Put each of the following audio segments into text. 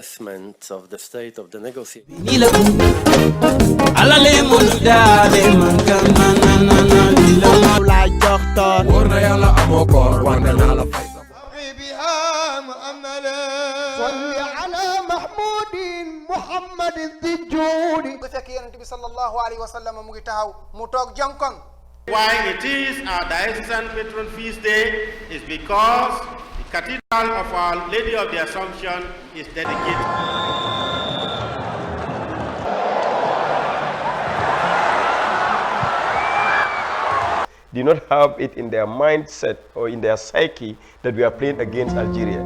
assessment of the state of the negotiation. Why it is our diocesan patron feast day is because the Cathedral of Our Lady of the Assumption is dedicated. Do not have it in their mindset or in their psyche that we are playing against Algeria.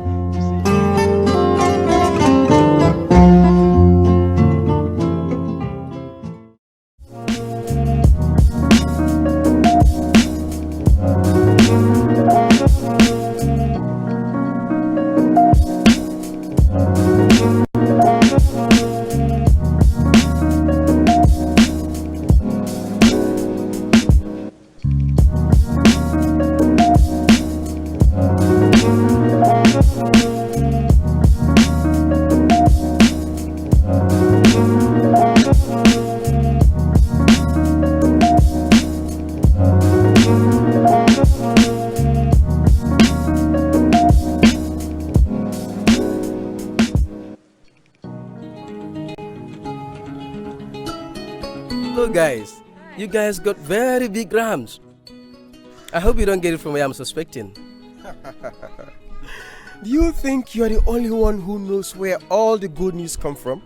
Hello guys, you guys got very big rams. I hope you don't get it from where I'm suspecting. Do you think you're the only one who knows where all the good news come from?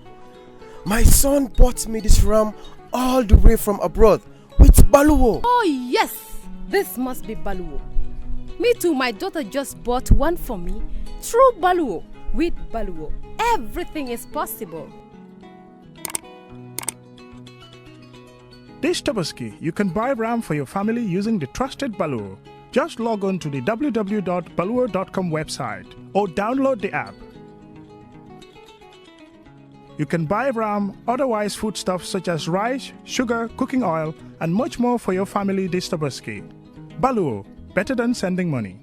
My son bought me this ram all the way from abroad with baluwo. Oh yes, this must be baluwo. Me too, my daughter just bought one for me. True baluwo. With baluwo, everything is possible. This Trrc, you can buy RAM for your family using the trusted Baluwo. Just log on to the www.baluwo.com website or download the app. You can buy RAM, otherwise foodstuffs such as rice, sugar, cooking oil, and much more for your family this Trrc. Baluwo, better than sending money.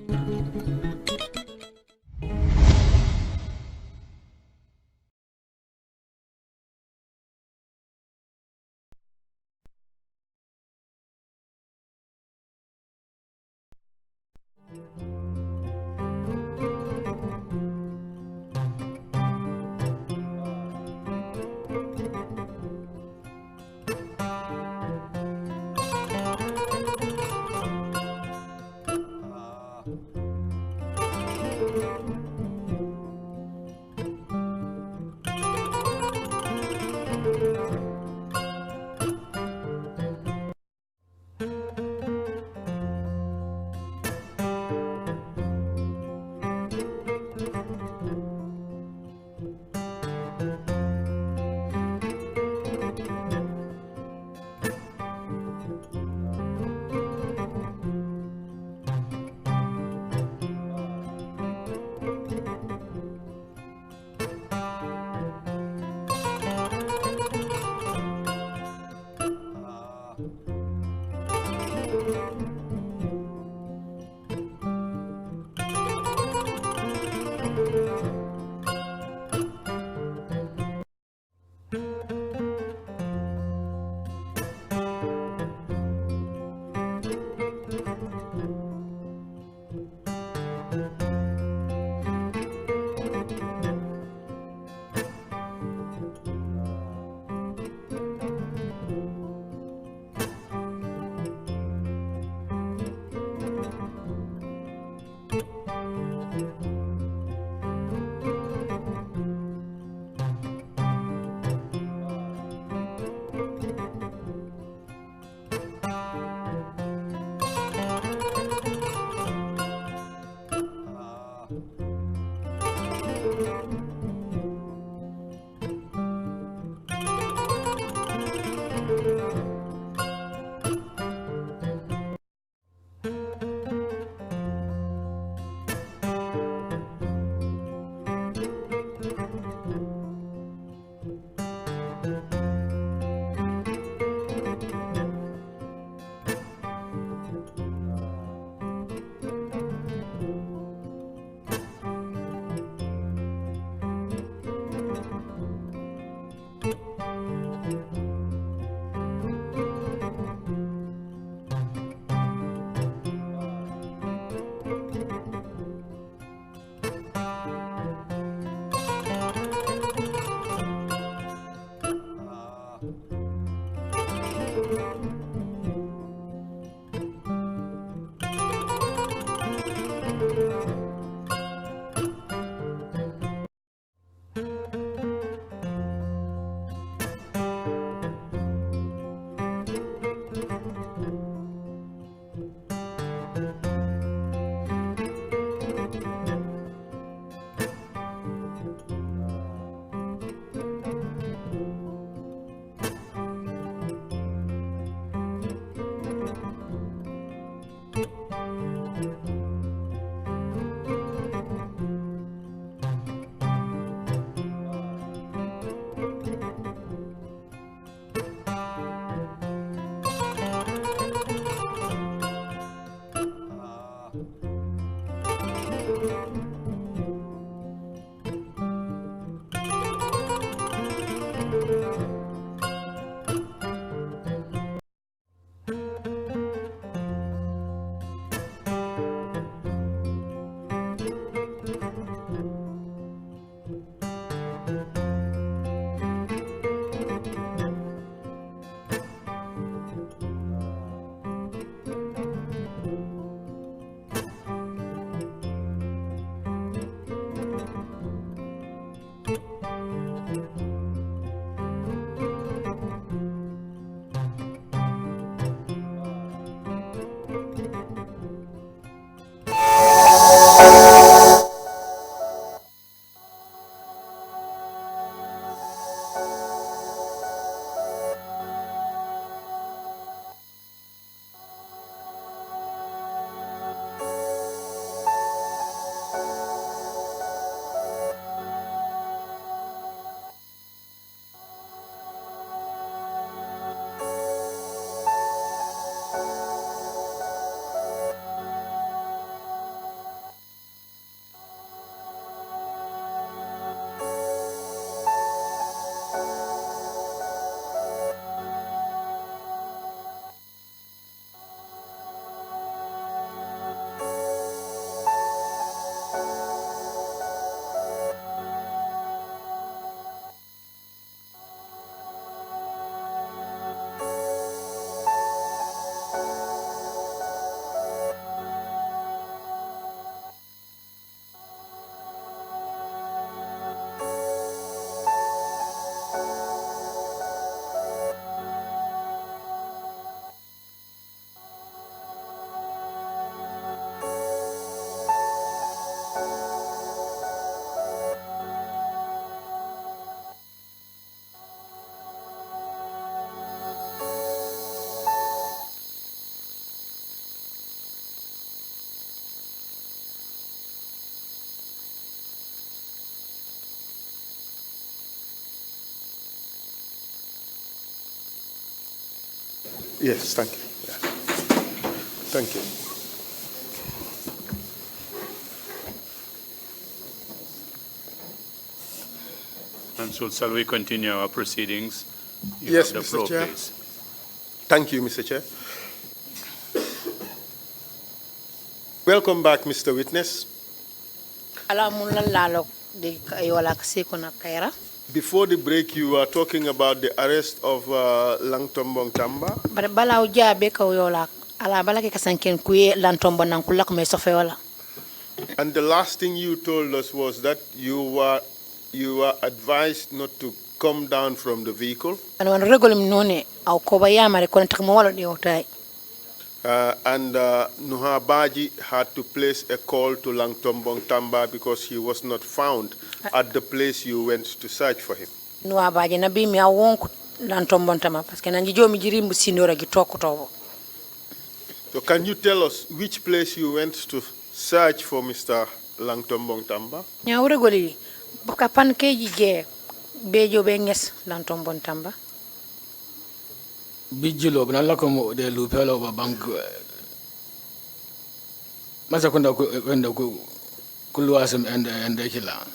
Yes, thank you. Yeah. Thank you. And so shall we continue our proceedings? You Yes, have the Mr. floor, Chair. please. Thank you, Mr. Chair. Welcome back, Mr. Witness. Before the break, you were talking about the arrest of Langtombong Tamba. And the last thing you told us was that you were advised not to come down from the vehicle. And Nuha Badjie had to place a call to Langtombong Tamba because he was not found at the place you went to search for him. So can you tell us which place you went to search for Mr. Langtombong Tamba? Bijilo bnala como de lupelo ba bank masa kwenda kuluasem ende kila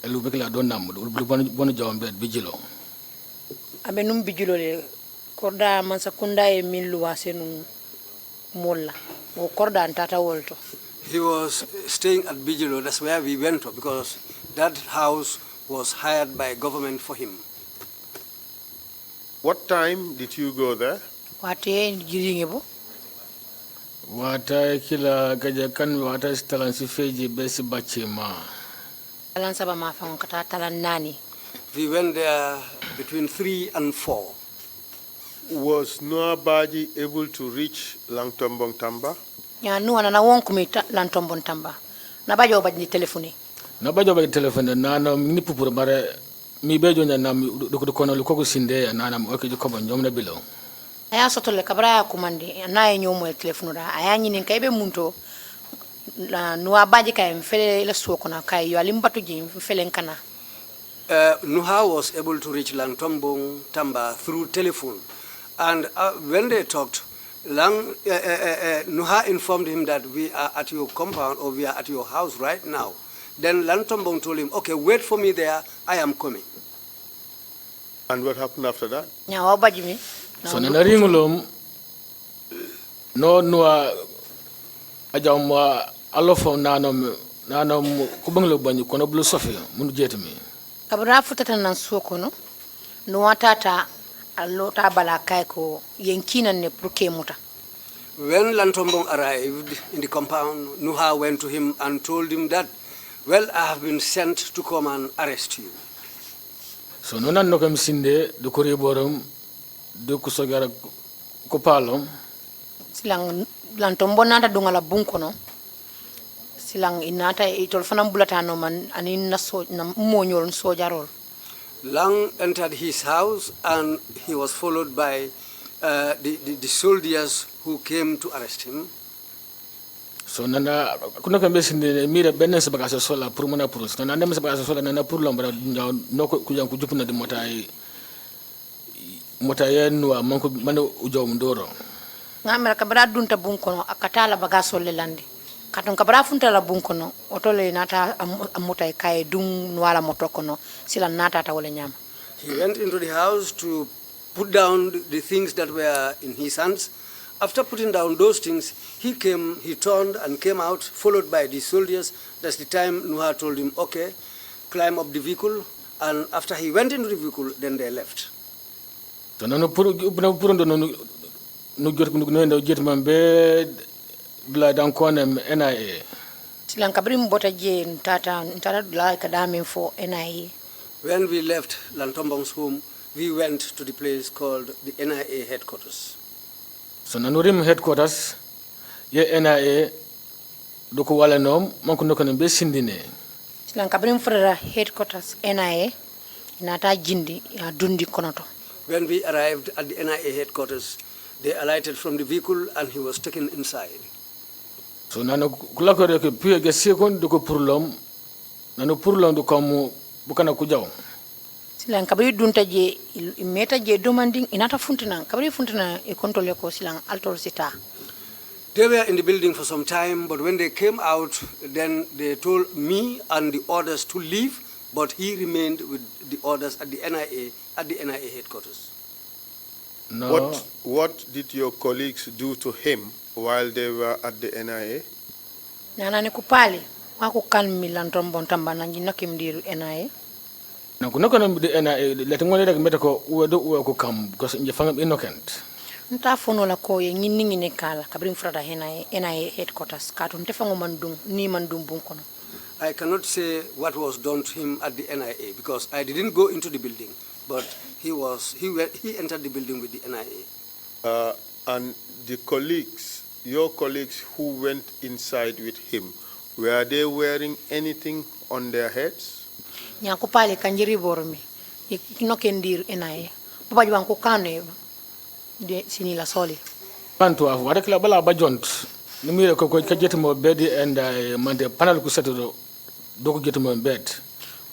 lupekila don nam bon jombe bijilo abe num bijilo le korda mansa kunda e min luase nu molla o korda antata wolto. He was staying at Bijilo. That's where we went to, because that house was hired by government for him. What time did you go there? Wate jiringebo. Wata kila gaja kan wata stalan si feji besi bachima. Talan saba ma fa kata talan nani. We went there between 3 and 4. Was Noah Badjie able to reach Langtombong Tamba? Ya nuwa na wonku mi Langtombong Tamba. Na bajo ba ni telefoni. Na bajo ba telefoni na ni pupur bare mi bejo na do kono lu ko sinde na na o ke ko ba nyom na bilo. Aya soto le kabra kumandi na e nyomo telefoni da aya nyini kaybe munto na Noah Badjie kay mfele la soko na kay yo alimbatu ji mfele nkana. Nuha was able to reach Langtombong Tamba through telephone, and when they talked, Nuha informed him that we are at your compound or we are at your house right now. Then Langtombong told him, okay, wait for me there, I am coming. And what happened after that? So na ringulum no Nuha ajamwa alofo nanom kubanglo banyu kono blu sofia munu jetami. Kabra futata nan soko no watata alota bala kai ko yenkina ne pruke muta. When Langtombong arrived in the compound, Nuha went to him and told him that, well, I have been sent to come and arrest you. So no nan no kam sinde do ko reborum do ko sogara ko palom silang Langtombong nata dungala bunko no silang inata itol fanam bulata no man anin na so na moñol sojarol. Lang entered his house and he was followed by the soldiers who came to arrest him. So nana kuna kambe sinde mira benen sa bagasa sola pour mona pour nana ndem sa bagasa sola nana pour lombra no ko kujan ku jupuna de motay no manko man ujow ndoro ngamara kabra dunta bunko no akatala bagaso le landi katon kabra funta la bunko no otole nata amutay kay dum wala motoko no sila nata ta wala nyama. He went into the house to put down the things that were in his hands. After putting down those things, he turned and came out, followed by the soldiers. That's the time Nuha told him, okay, climb up the vehicle. And after he went into the vehicle, then they left. So no puro no get mambe bla dan konem NIA. Silang kabrim bota je ntata dula kadami for NIA. When we left Langtombong's home, we went to the place called the NIA headquarters. So nanurim headquarters ye NIA doko wala nom manko nokone be sindine. Silang kabrim for headquarters NIA nata jindi ya dundi konoto. When we arrived at the NIA headquarters, they alighted from the vehicle and he was taken inside. So nano kulakore ke piye ge sekon doko purlom nano purlom do kamu bukana kujaw. silang kabri dunta je meta je demanding inata funtina kabri funtina e control ko silang altol sita. They were in the building for some time, but when they came out, then they told me and the others to leave, but he remained with the others at the NIA headquarters. No. What did your colleagues do to him while they were at the NIA? Nana ne kupali wako kan milantom bontamba nanji nakim diru NIA. Na kuna the NIA letangole rek metako uwedo uwe kam because nje fangam innocent. Nta fono la ko ye nyinni ne kala kabrin frada NIA headquarters kato ntefango mandung ni mandung bunkono. I cannot say what was done to him at the NIA because I didn't go into the building, but he entered the building with the NIA. And the colleagues, your colleagues who went inside with him, were they wearing anything on their heads? Nyanko pale kanjiri bormi inokendir NIA. Baba jwanko kane de sinila soli. Pantu afu warekla bala bajont nimire ko kajetimo bedi and mande panel ku seto doko jetimo bed.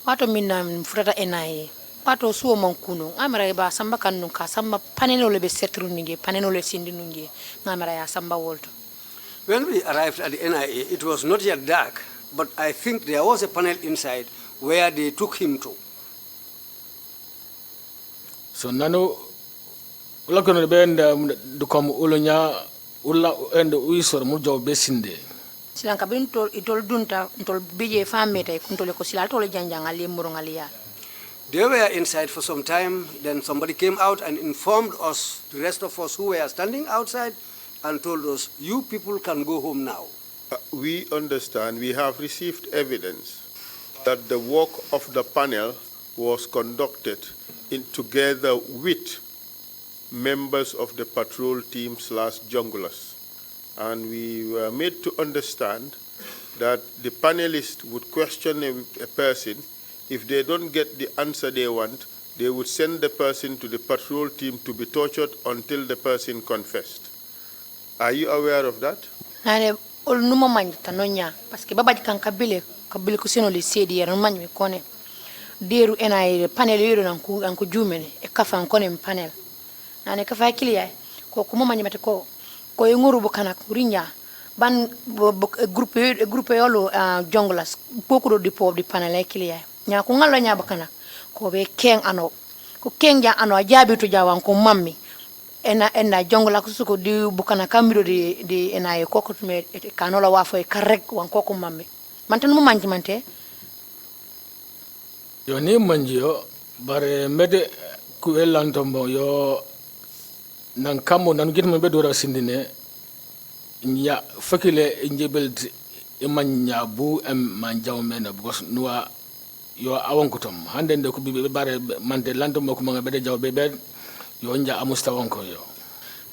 Wato minna frata NIA. Wato suo monkuno amara ba samba kanu ka samba panelo le be setru ninge panelo le sindi ninge ngamara ya samba wolto. When we arrived at the NIA, it was not yet dark, but I think there was a panel inside where they took him to. So nano ulakono bend dukom ulonya ulla and uisor mujo besinde. Silanka binto itol dunta ntol bije famete kuntole ko silal tole janjanga le murongalia. They were inside for some time, then somebody came out and informed us, the rest of us who were standing outside, and told us, you people can go home now. We understand, we have received evidence that the work of the panel was conducted together with members of the patrol team / junglers. And we were made to understand that the panelists would question a person. If they don't get the answer they want, they would send the person to the patrol team to be tortured until the person confessed. Are you aware of that? Nane ol numa manj tanonya parce que babaji kan kabile ko seno le sedi ya manj mi kone deru NIA panel yero nanku jumene e kafa kone panel nane kafa kiliya ko kuma manj mate ko nguru bo kana kurinya ban groupe yolo jonglas beaucoup de pauvre di panel kiliya nya ko ngalo nya bakana ko be keng ano ko kengja ano jabitu jawan ko mammi ena jongla ko suko di bukana kamiro di NIA ko me kanola wafo e karek wan ko mammi man tan mo manji mante yo ni manjio bare mede ku elantombo yo nan kamo nan gitmo be dora sindine nya fakile njebelt e manya bu em manjaw mena because nuwa yo awonkutom hande de ko bibe bare mante lantombo ko manga be jaw be yo nja amusta wonko yo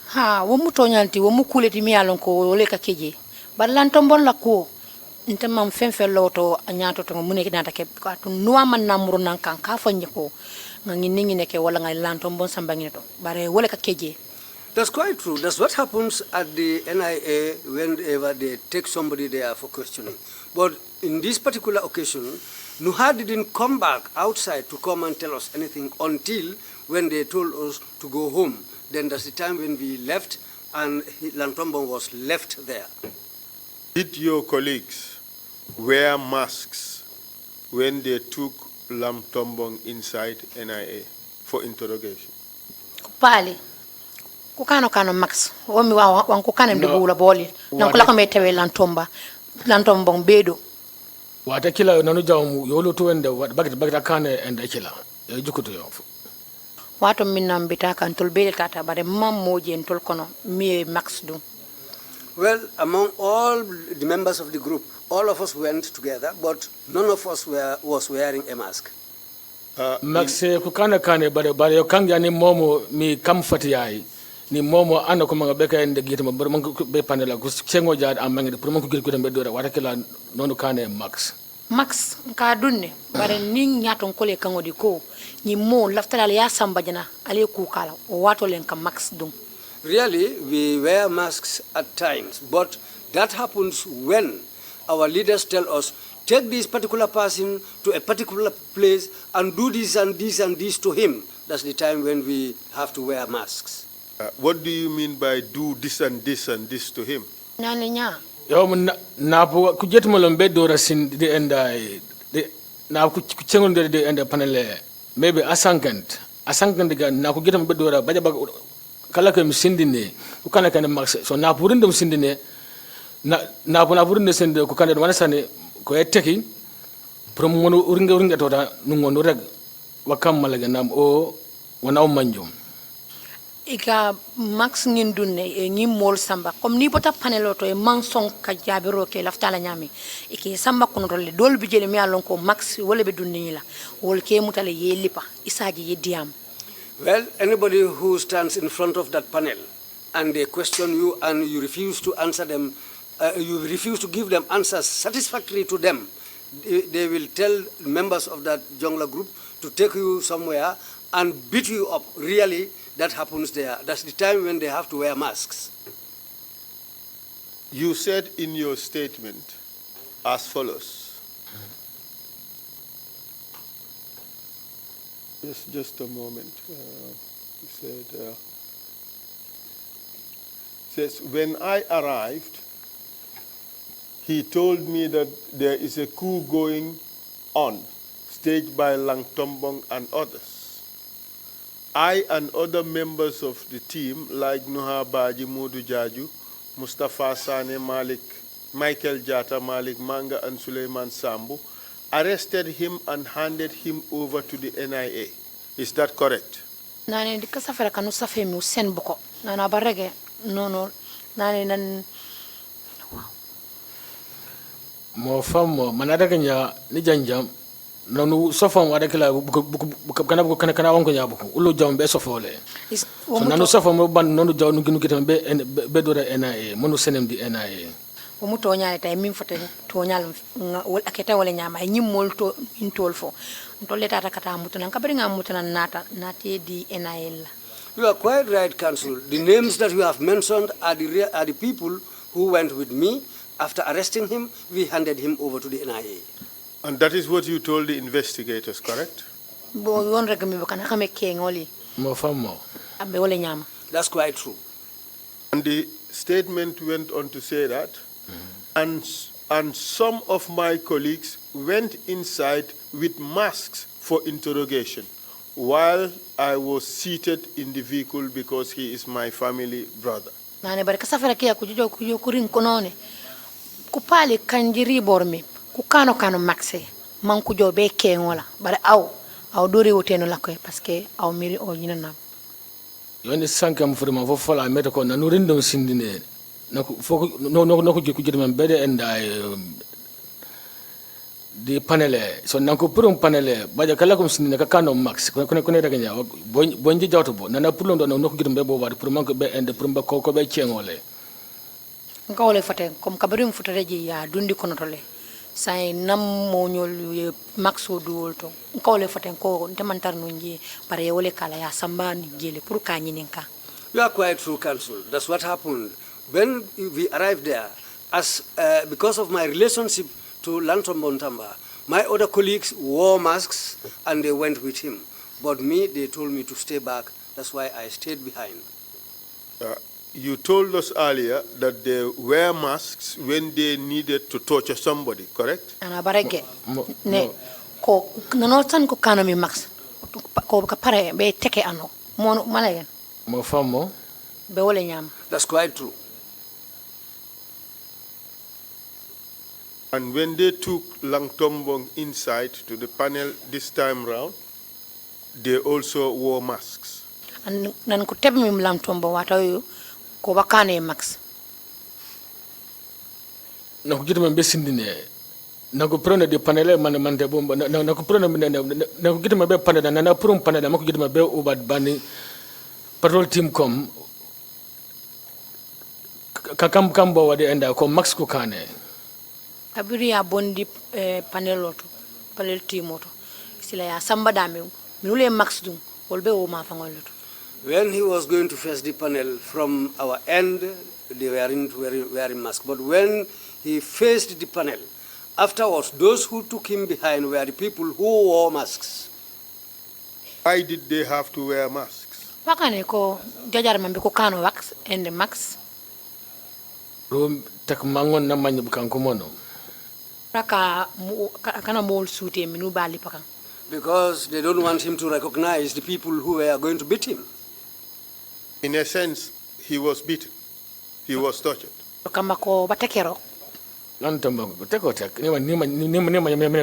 ha wo muto nyanti wo mukuleti mi alon ko wole ka keje bar lantombon la ko ntamam fenfe loto anyato to muneki nata ke ko nuwa man namuru nan kan ka fanye ko ngi ningi neke wala ngai lantombon sambangi to bare wole ka keje. That's quite true. That's what happens at the NIA whenever they take somebody there for questioning. But in this particular occasion, Nuha didn't come back outside to come and tell us anything until when they told us to go home. Then that's the time when we left and Lantombong was left there. Did your colleagues wear masks when they took Lantombong inside NIA for interrogation? Pali. Kukano max. Omi wan kukane mdugula boli. Nankula kama etewe Lantombong bedo. Wata kila nanu jamu yolo tuwende bagita kane enda kila. Jukutu yofu. Wato minna mbitaka ntol bede tata bare moje ntol kono mi max do. Well, among all the members of the group, all of us went together, but none of us was wearing a mask. Max kukana kane bare yo kangi ani momo mi kamfatiyai. Ni momo ana ko manga beka ende gita mo be panela ko chengo jaad amangi pour mon ko gil ko dembe dora wata kala nonu kane max ka dunne bare ning nyaton ko le kango di ko ni mo laftala ya samba jana ale ku kala o wato len ka max dum. Really, we wear masks at times, but that happens when our leaders tell us take this particular person to a particular place and do this and this and this to him. That's the time when we have to wear masks. What do you mean by do this and this and this to him? Yo na ku jetmo lombe dora sin de enda na ku chengon de enda panele maybe asankant ga na ku getam be dora baja bag kala kam sindine ku kana kana max so na purinde sindine na purinde sinde ku kana wana sane ko etteki prom ngono uringa tota nungono reg wakam malaga nam o wana manjum ika max ngin dunne e ngi mol samba comme ni bota paneloto e mansong ka jabiro ke laftala nyami iki samba kono tolle dol bi jele mi alon ko max wala be dunni la wol ke mutale ye lipa isaji ye diam. Well, anybody who stands in front of that panel and they question you and you refuse to answer them, you refuse to give them answers satisfactory to them, they will tell members of that jungler group to take you somewhere and beat you up. Really, that happens there. That's the time when they have to wear masks. You said in your statement as follows. Just a moment. You said, says, when I arrived, he told me that there is a coup going on, staged by Langtombong and others. I and other members of the team, like Nuha Badjie, Modu Jaju, Mustafa Sane, Malik, Michael Jata, Malik Manga, and Suleiman Sambu, arrested him and handed him over to the NIA. Is that correct? Nane di kasafara kanu safe mi sen boko. Nana barege no nane nan mo famo manada kanya ni janjam nanu sofon wada kala kana kana wonko nyabuko ulo jambe sofole so nanu sofon mo ban nanu jaw nu gitam be do NIA monu senem di NIA o mu toñale tay min fote toñal wol aketa wala nyama ay nyimmol to min tolfo to leta kata mutuna kabri nga mutuna nati di NIL. You are quite right, Council. The names that you have mentioned are the people who went with me. After arresting him, we handed him over to the NIA. And that is what you told the investigators, correct? That's quite true. And the statement went on to say that, and some of my colleagues went inside with masks for interrogation while I was seated in the vehicle because he is my family brother. Kupali kanjiri bormi kukano kano maxe man ku jobe kengola bare aw dori woteno lakoy parce que aw miri o nyina yoni sankam furma fo fola meta ko nanu rindom sindine nako foko no ko jikku men bede enda di panele so nanko purum panele baja kala ko sindine ka kano max ko daga nya bonji jawto bo nana purlo do no ko jidum bo wadi pour man ko be ende pour ba ko be cengole ngawle fate comme kabarim futareji ya dundi kono tole say nam mo nyol maxo duolto ngawle fate ko ntemantar no nji bare wole kala ya samba ni jele pour ka nyininka. You are quite true, Council. That's what happened when we arrived there. As because of my relationship to Lantombo Ntamba, my other colleagues wore masks and they went with him, but me they told me to stay back. That's why I stayed behind. You told us earlier that they wear masks when they needed to torture somebody, correct? Ana bareke ne ko nano tan ko kana mi max ko ka pare be teke ano mo malayen mo famo be wole nyam. That's quite true. And when they took Langtombong inside to the panel this time round, they also wore masks. And nan ko tebe mi Langtombo watayo ko bakane max na ko gitama be sindine na ko prone de panele man de bomba na ko prone na ko gitama be panele na purum panele ma ko gitama be ubad bani patrol team kom kam bo wade enda ko max ko kane kabiri ya bondi paneloto panel team oto sila ya samba dame minule max dum wolbe o ma fangoloto. When he was going to face the panel from our end, they wearing masks. But when he faced the panel Afterwards, those who took him behind were the people who wore masks. Why did they have to wear masks? Wakane ko jajar mambe ko kano wax and the max. Rom tak mangon na many bukan kumono. Raka kana mol suite minu bali pakan. Because they don't want him to recognize the people who were going to beat him. In a sense, he was beaten. He was tortured. Kama ko batekero. Lantombo kutekotek. Ni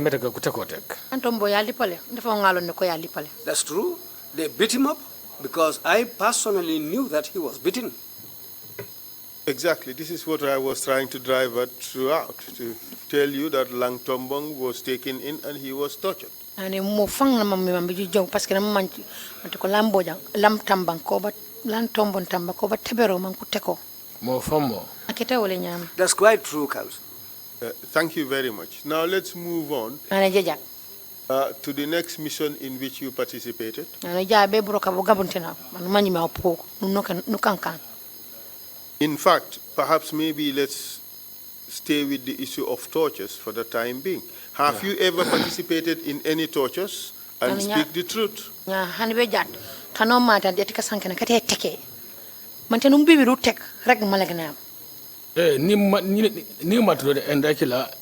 metaka kutekotek. Antombo yali pale. Ndafa ngalo ne ko yali pale. That's true. They beat him up because I personally knew that he was beaten. Exactly. This is what I was trying to drive at throughout, to tell you that Lang Tombong was taken in and he was tortured. Ani mo fang na mammi mambi jong parce que na manti ko lambo jang lam tambang ko ba lan tombon tamba ko ba tebero man ku teko. Mo famo. Akita wole nyam. That's quite true, Council. Thank you very much. Now let's move on to the next mission in which you participated. In fact, perhaps maybe let's stay with the issue of tortures for the time being. Have you ever participated in any tortures and speak the truth? Ni matro endakila.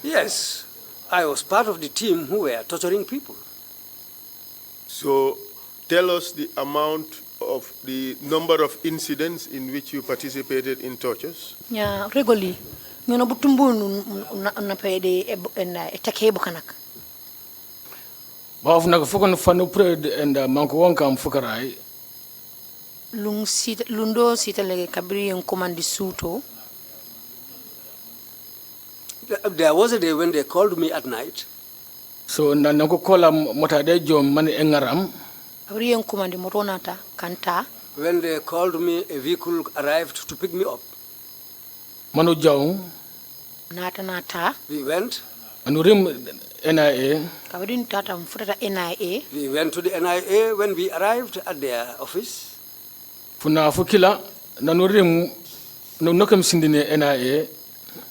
Yes, I was part of the team who were torturing people. So tell us the amount of the number of incidents in which you participated in tortures. Yeah, regularly. You know, butumbu na pede etake bukanak. Ba funa fukon fanu pred and manko wonka mfukarai. Lundo sita le kabri en command suto. There was a day when they called me at night. So nanako kola motade jom man engaram. Kabri en command motonata kanta. When they called me, a vehicle arrived to pick me up. Manu jaw. Nata. We went. Anurim NIA. Kabri tata mfutata NIA. We went to the NIA. When we arrived at their office. Funa fukila nanurim nokam sindine NIA.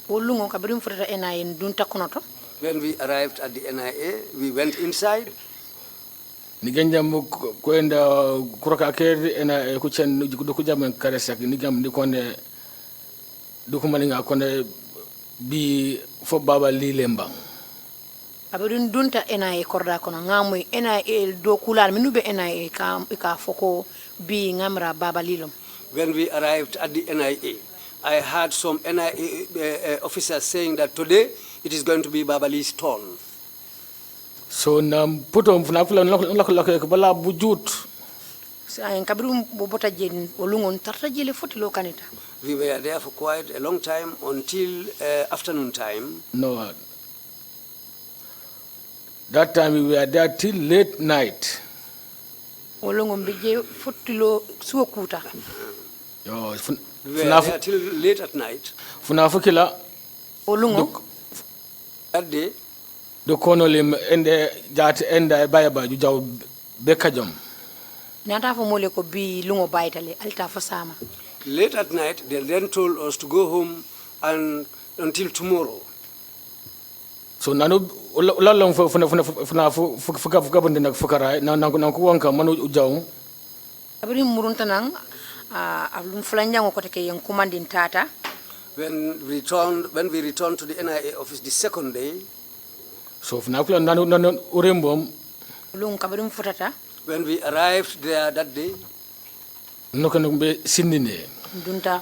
Wolungo kabrim furata NIA ndunta konoto. When we arrived at the NIA, we went inside. Niganja kwenda kuroka akeri NIA kuchen dukujama karesak nigam dikone dukumaninga kone bi fo baba lilemba. Kabrin dunta NIA korda kono ngamu NIA do kulal minube NIA ka foko bi ngamra baba lilom. When we arrived at the NIA, I heard some NIA officers saying that today it is going to be Babali's turn. So nam puto mfunafula nlako bala bujut. Kabrum bobota jen olungon tarta jele foti lo kanita. We were there for quite a long time until afternoon time. No. That time we were there till late night. Olungon beje fotilo suokuta. Yo, we were there till late at night. Funafukila. Olungo. That day. Do kono lim ende jati enda bayaba ju jaw bekajom. Nata fo mole ko bi lungo baytale alta fa sama. Late at night they then told us to go home and until tomorrow. So nanu ulalong fuka bunde nak fukara na ku wanka manu jaw. Abri murunta nang alum flanjango ko take yen commanding tata. When we returned to the NIA office the second day. So nanu urembom. Lung kabrim futata. When we arrived there that day. Nokano be sindine. Dunta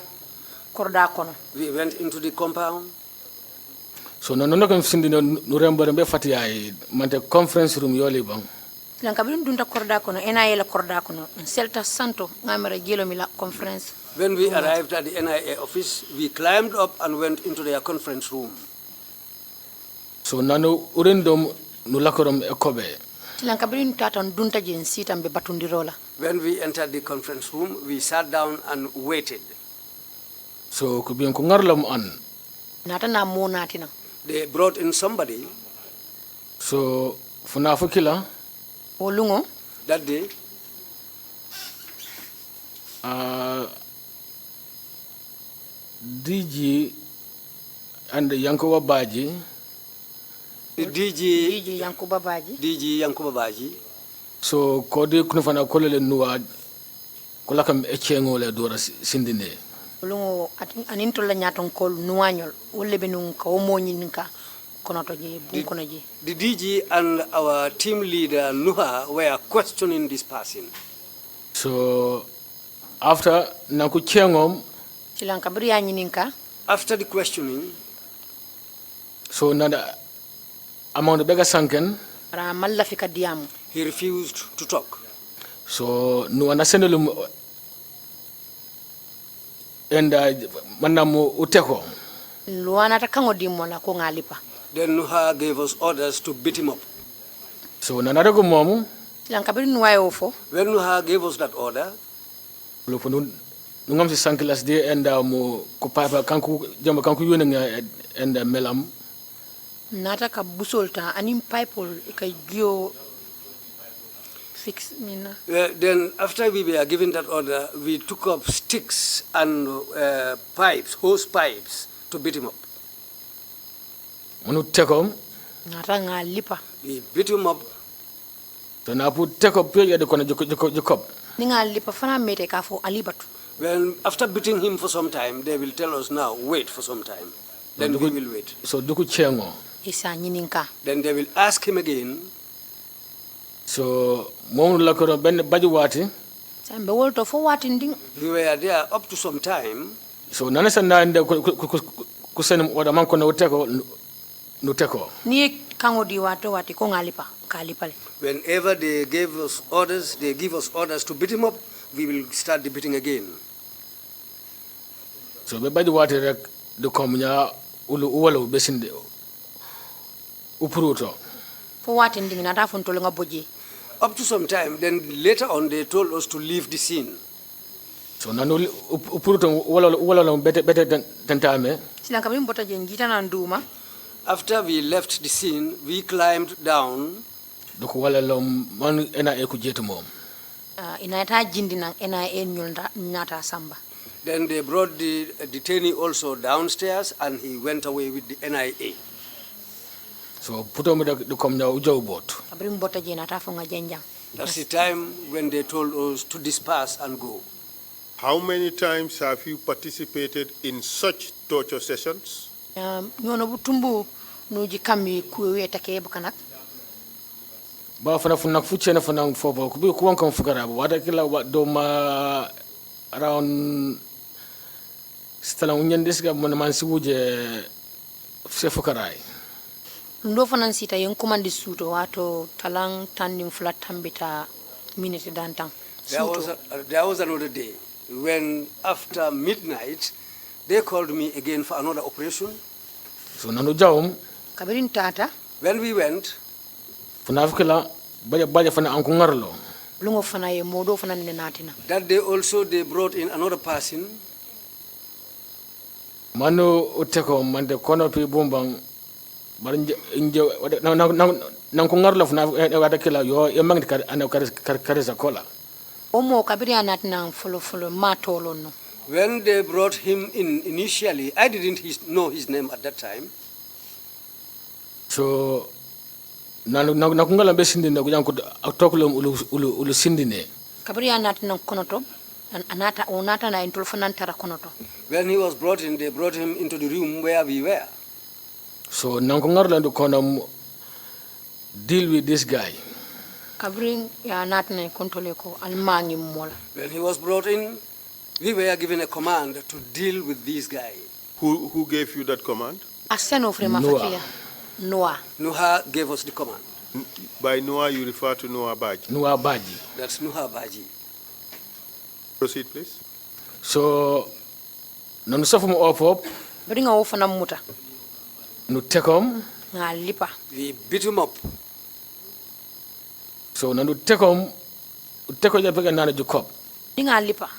korda kono. We went into the compound. So no kan sindine urembo be fatiyai mante conference room yoli bang. Lan kabrim dunta korda kono NIA la korda kono. Celta Santo ngamara jelo mi la conference. When we arrived at the NIA office, we climbed up and went into their conference room. So nanu urendom nulakorom ekobe. When we entered the conference room, we sat down and waited. So kubiyan ko ngarlam an. They brought in somebody. So funafukila. Olungo. That day. DG and Yankoba Badjie. DG Yankoba Badjie. DG Yankoba Badjie. So kodi kunufana kolele nuwa kolakam echengo le dora sindine. Lungo anintola nyaton kol nuanyol ulle benun ka omonyi ninka konoto je bunkono je. The DG and our team leader Nuha were questioning this person. So after nanku chengom Silanka bria nyininka. After the questioning, so nada amount bega sanken Ramalla fika diamu. He refused to talk. So no anasenelum and manamu uteko. Luana takango dimola ko ngalipa. Then Nuha gave us orders to beat him up. So nanadago momu. Silanka bri nuwa ofo. When Nuha gave us that order, nungam si sankilas de and mo kupapa kanku jamba kanku yone and melam. Nata ka busolta anim pipe ka gio fix mina. Then after we were given that order, we took up sticks and pipes, hose pipes, to beat him up. Manu tekom. Nata ngalipa. We beat him up. So na pu teko period de kono Jacob. Ninga lipa fana mete ka fo alibatu. Well, after beating him for some time, they will tell us now, wait for some time. Then we will wait. So duku chengo. Isa nyininka. Then they will ask him again. So momu lakoro ben Badjie wati. Sambe wolto fo wati nding. We were there up to some time. So nanasa na nde kuseni oda man kono uteko. Ni kango di wato wati ko ngalipa kalipale. Whenever they gave us orders, they give us orders to beat him up, we will start the beating again. So be Badjie wati rek de komnya uwalo besinde upuruto. Fo wati nding nata fo ntolo nga Badjie. Up to some time, then later on they told us to leave the scene. So nanu upuruto wala better than time. Silanka bri mbota je njita na nduma. After we left the scene, we climbed down. Doko wala man ena ekujetu mom. Inata jindi nang NIA nyulda nata samba. Then they brought the detainee also downstairs and he went away with the NIA. So puto me de komnya ujo bot. Abri mbota je nata fo nga jenjang. That's the time when they told us to disperse and go. How many times have you participated in such torture sessions? Nyono butumbu nuji kami kuwe take bakanak. Ba fana fuche na fana fobo kubi kuwan kan fukara ba wada kila do ma around stala unyen disga mon man si wuje se fukarai. Ndo fana sita yen commande suto wato talang tandim flat tambita minute dantang. There was another day when after midnight they called me again for another operation. So nanu jawum kabirin tata when we went funafkila baja fana anku ngarlo lungo fana ye modo fana ne natina. That day also they brought in another person. Manu uteko mande kono pi bumbang bar nje nanku ngarlo fana wada kila yo yemang ana karisa kola. Omo kabiri anatina follow matolo no. When they brought him in initially, I didn't know his name at that time. So nakungala besindi na kujanku atokulum ulu sindine. Kabiri anatina konoto anata onata na intolfana tara konoto. When he was brought in, they brought him into the room where we were. So nankungarla ndo kono deal with this guy. Kabiri ya natina kontrole ko almangi mola. When he was brought in, we were given a command to deal with this guy. Who gave you that command? Aseno frema fakilia. Noah. Nuha gave us the command. By Noah, you refer to Noah Badjie. Noah Badjie. That's Nuha Badjie. Proceed, please. So, nanu safumu op. Bring a ofana muta. Nu tekom. Nga lipa. We beat him up. So nanu tekom. Teko japega nana Jacob. Nga lipa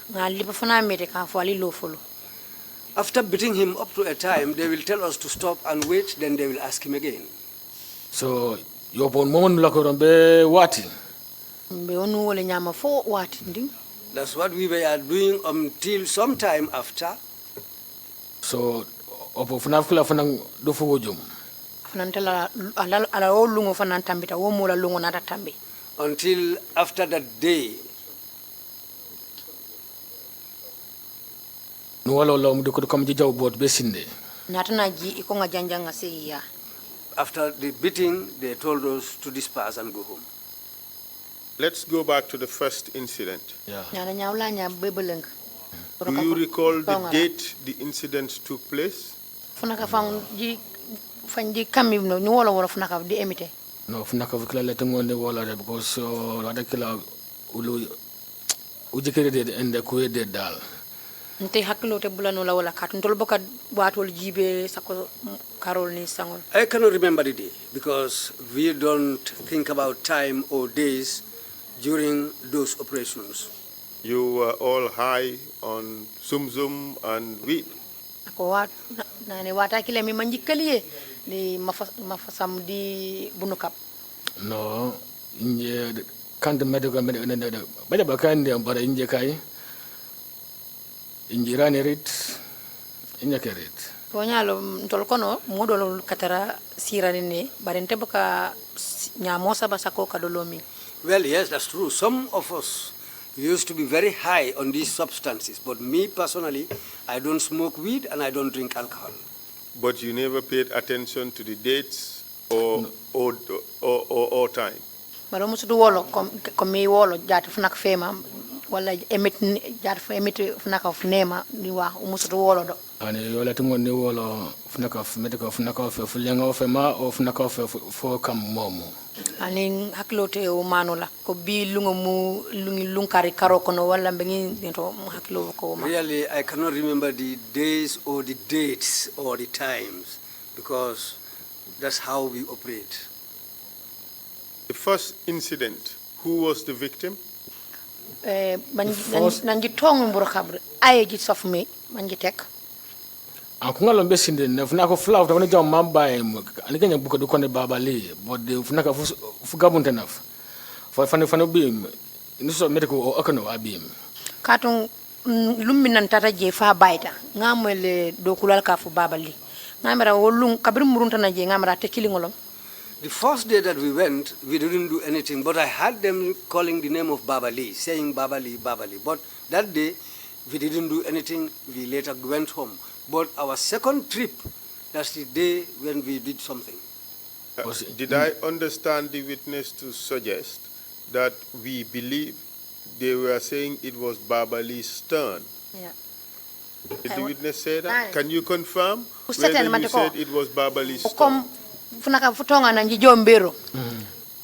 fana mete ka fo ali lo folo. After beating him up to a time, they will tell us to stop and wait, then they will ask him again. So, yopon momon lakoro be wati. Be onu wole nyama fo wati nding. That's what we were doing until some time after. So opo funafula fanang do fugo jum. Fanantela ala o lungo fanantambita wo mula lungo nata tambi. Until after that day. Nuwalo la mdu ko kam jaw bot be sinde. Natana ji iko nga janjanga seya. After the beating, they told us to disperse and go home. Let's go back to the first incident. Yeah. Do you recall the date the incident took place? Funaka fanji fanji kamibno ni wala funaka di emite. No funaka vikla letengonde wala because wada kila ulu ujikere de ende kuwe de dal. Nte hakilo te bulano la wala kat ntol boka watol jibe sako karol ni sangol. I cannot remember the day because we don't think about time or days during those operations. You were all high on sumsum and weed. Ako wat nane wata kile mi manjikaliye ni mafasam di bunukap. No, inje kante medical bada bakande ambara inje kai. Injirani rit inyakerit. Wanyalo ntol kono modolo katara sirani ne barente baka nyamosa basako kadolomi. Well, yes, that's true. Some of us used to be very high on these substances, but me personally, I don't smoke weed and I don't drink alcohol. But you never paid attention to the dates or time. Malo musudu wolo komi wolo jati funak fema wala emit jati emit funaka of nema ni wa musudu wolo do. Ani yola tungo ni wolo funaka medical funaka fulenga ofema o funaka fo kam momo. Ani hakilote o manola ko bi lungo mu lungi lunkari karo kono wala bengi nto hakilo ko ma. Really, I cannot remember the days or the dates or the times because that's how we operate. The first incident, who was the victim? Nanji tongu mburo kabre aye ji sof me manji tek. Akungalo mbesinde ne funaka flaw ta wona jam mamba ani kenya buka do konne babali but de funaka fu gabunte naf fa fane bim ni so medical o akano abim Katung lummi nan tata je fa bayta ngamele do kulal ka fu babali ngamara wolung kabir murunta na je ngamara te kilingolom. The first day that we went, we didn't do anything, but I heard them calling the name of Babali, saying Babali, Babali. But that day, we didn't do anything. We later went home. But our second trip, that's the day when we did something. Did I understand the witness to suggest that we believe they were saying it was Babali's turn? Yeah. Did the witness say that? Can you confirm whether you said it was Babali's turn? Funaka futonga nanji jombero.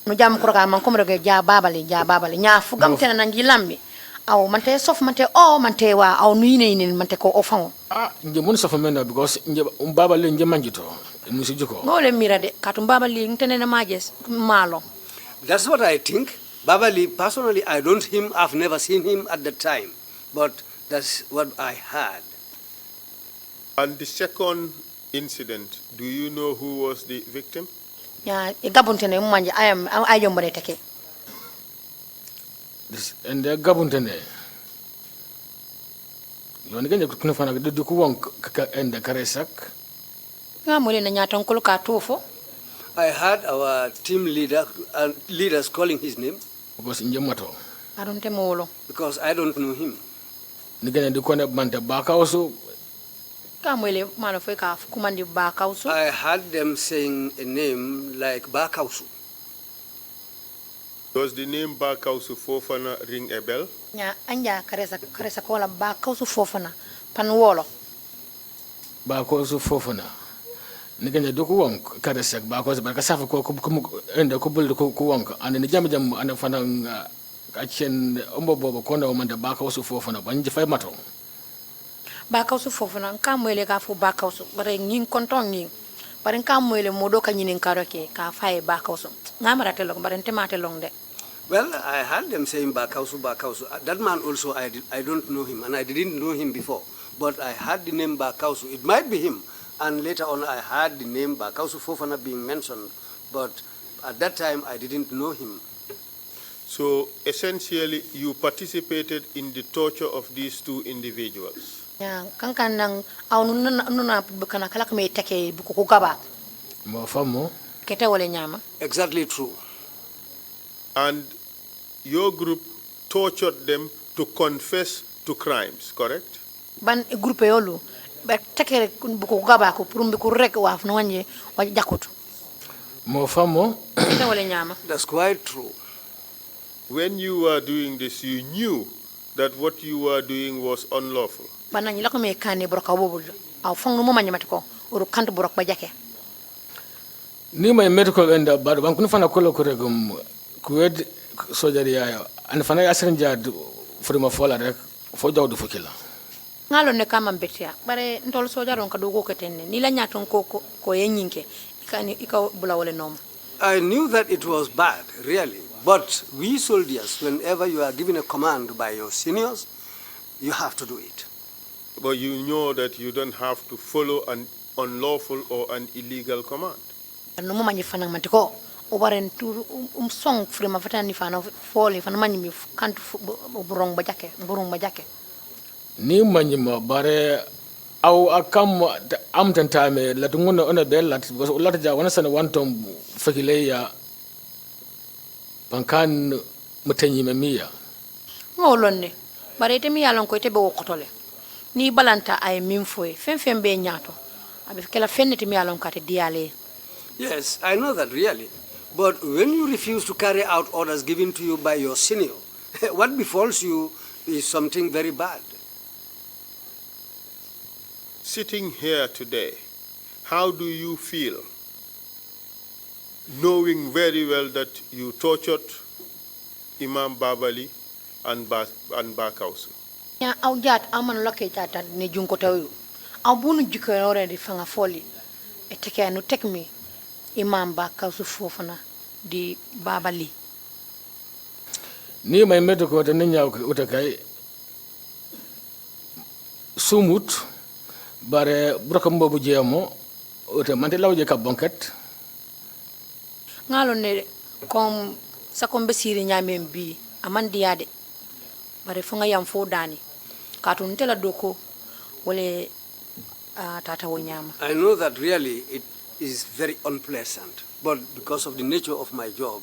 No jam kroka man komrege ja babali nya fugam tena nanji lambi aw mante sof mante o mante wa aw nuine ni mante ko ofan nje mun sofa mena because nje babali nje manjito musi jiko ngole mirade katum babali ngtene na majes malo. That's what I think. Babali, personally, I've never seen him at the time, but that's what I heard. And the second incident, do you know who was the victim? Yeah, gabuntene manje ayombare take. This and the gabuntene. You ngene kuna fana de ku won and the karesak. Ngamole na nyata nkolo ka tofo. I heard our team leaders calling his name. Because in Jamato. I don't know. Because I don't know him. Nigene de kone bante baka also. I heard them saying a name like Bakausu. Does the name Bakausu Fofana ring a bell? Yeah, anja karesa kola Bakausu Fofana panwolo. Bakausu Fofana. Nigene doku wong karesa bakausu bakasafa ko ende ko bul ko wong ande ni jam ande fana achen ombo bobo kono manda Bakausu Fofana banji fay mato. Bakausu fofana nkamwele ka fu bakausu bare ngin konton ngin bare nkamwele modo ka nyinin karoke ka faye bakausu ngamara telok bare ntemate long de. Well, I heard them saying Bakausu. That man also I don't know him and I didn't know him before, but I heard the name Bakausu. It might be him, and later on I heard the name Bakausu Fofana being mentioned, but at that time I didn't know him. So essentially you participated in the torture of these two individuals? ya kankan nang aw nuna kana kala ko me take bu ko gaba mo famo kete wala nyama. Exactly true. And your group tortured them to confess to crimes, correct? Ban groupe yolu ba take bu ko gaba ko pour ko rek wa no wanje wa jakutu mo famo kete wala nyama. That's quite true. When you were doing this, you knew that what you were doing was unlawful. Bana ni la ko me kane broka bobu aw fong no mo manyamati ko uru kantu brok ba jake. ni may medical enda bado ban kun fana kolo ko regum ku wed sojari ya an fana asrin jad furima fola rek fo jawdu fukila ngalo ne kama mbetia bare ntol sojaron ka dogo ko tenne ni la nyaton ko yenyinke ikani ika bula wala nom. I knew that it was bad, really. But we soldiers, whenever you are given a command by your seniors, you have to do it. But you know that you don't have to follow an unlawful or an illegal command. No mo manyi fana matiko o baren tur song frima fatani fana foli fana manyi mi kantu burong bajake ni manyima bare aw akam am tantame la tunguna ona belat because ulata ja wana sana wantom fakile ya pankan mutanyi mamiya ngolonne bare te mi yalon ko te be wokotole ni balanta ay min foy fem be nyaato abe kala fennete mi yalon kate diale. Yes, I know that really. But when you refuse to carry out orders given to you by your senior, what befalls you is something very bad. Sitting here today, how do you feel knowing very well that you tortured Imam Babali and Bakausu? Ya au jat aman loke jata ne junko tawu au bunu jiko ore di fanga foli eteke anu tek mi Imam Bakausu fofana di Babali ni may medical tan nyaw ko utakay sumut bare brokam bobu jemo ote man lawje ka bonket ngalo ne kom sakombe siri nyamem bi amandiade bare funga yam fo dani katun tela doko wole tata wonyama. I know that really it is very unpleasant, but because of the nature of my job,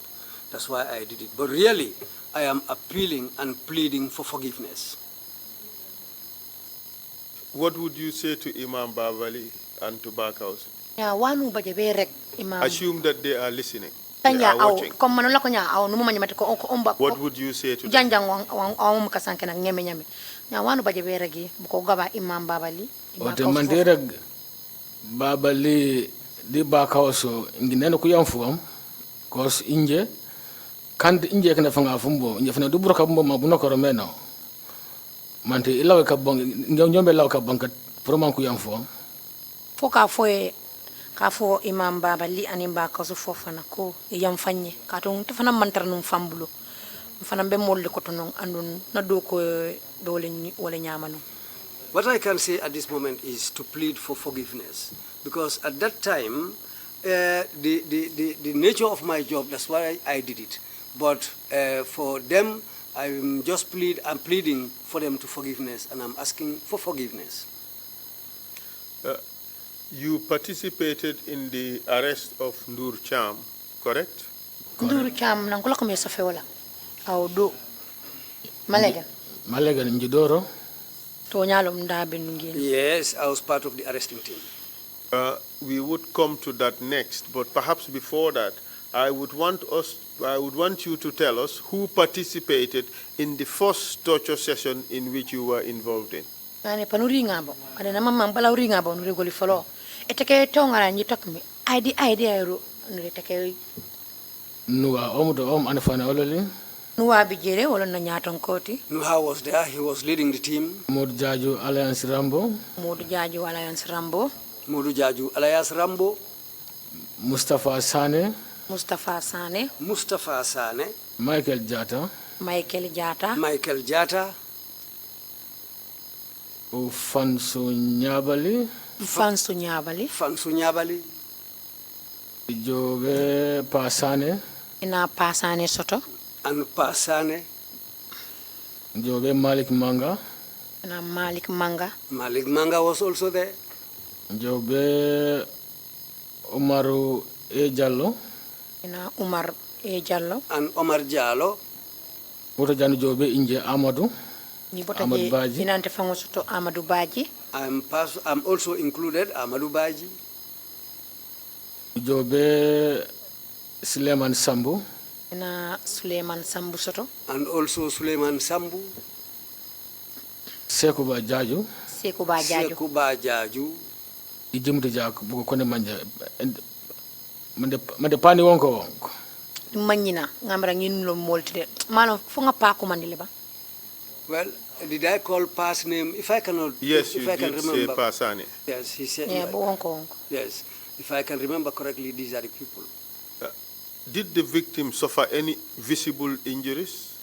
that's why I did it. But really, I am appealing and pleading for forgiveness. What would you say to Imam Babali and to Bakausu? Ya wanu baje rek Imam. Assume that they are listening. They are watching. What would you say to them? Ote mandira Babali di Bakausu nginene ku yamfuam cause inje kan inje kana fanga fumbo inje fana du broka bumbo mabuno ko romeno mante ilawe ka bong njombe law ka bankat proman ku yamfuam foka foye ka fo Imam Babali ani Bakausu fofana ko yam fanye ka to fana mantar num fambulo fana be molle ko to non andun na do ko be wole nyamanu. What I can say at this moment is to plead for forgiveness, because at that time, the nature of my job, that's why I did it. But for them, I'm pleading for them to forgiveness, and I'm asking for forgiveness. You participated in the arrest of Ndur Cham, correct? Ndur Cham nangula ko mesa feola. Aw do. Malega njidoro. Yes, I was part of the arresting team. We would come to that next, but perhaps before that, I would want you to tell us who participated in the first torture session in which you were involved in. Nuha was there, he was leading the team. Modu Jaju Alliance Rambo. Mustafa Sane. Michael Jata. Fansu Nyabali. Jobe Pasane. Ina Pasane soto. And Pasane. Jobe Malik Manga. na Malik Manga. Malik Manga was also there. Jobe Umaru E Jallo. Na Umar E Jallo. And Omar Jallo. Woto Janu Jobe Inje Amadou. Amadou Badjie. Inante fango soto Amadou Badjie. I'm also included Amadou Badjie. Jobe Suleiman Sambu. Na Suleiman Sambu soto. And also Suleiman Sambu. Sekuba Jaju. Sekuba Jaju. Sekuba Jaju. Ijimuti jako buko kone manja. Mande pani wonko. Manyina ngamra nginlo moltide. Mano fonga pa ko mandile ba. Well, did I call past name? If I cannot, yes, if you I can did remember. say Pasani. Yes, he said. Yeah, wonko. Yes, if I can remember correctly, these are the people. Did the victim suffer any visible injuries?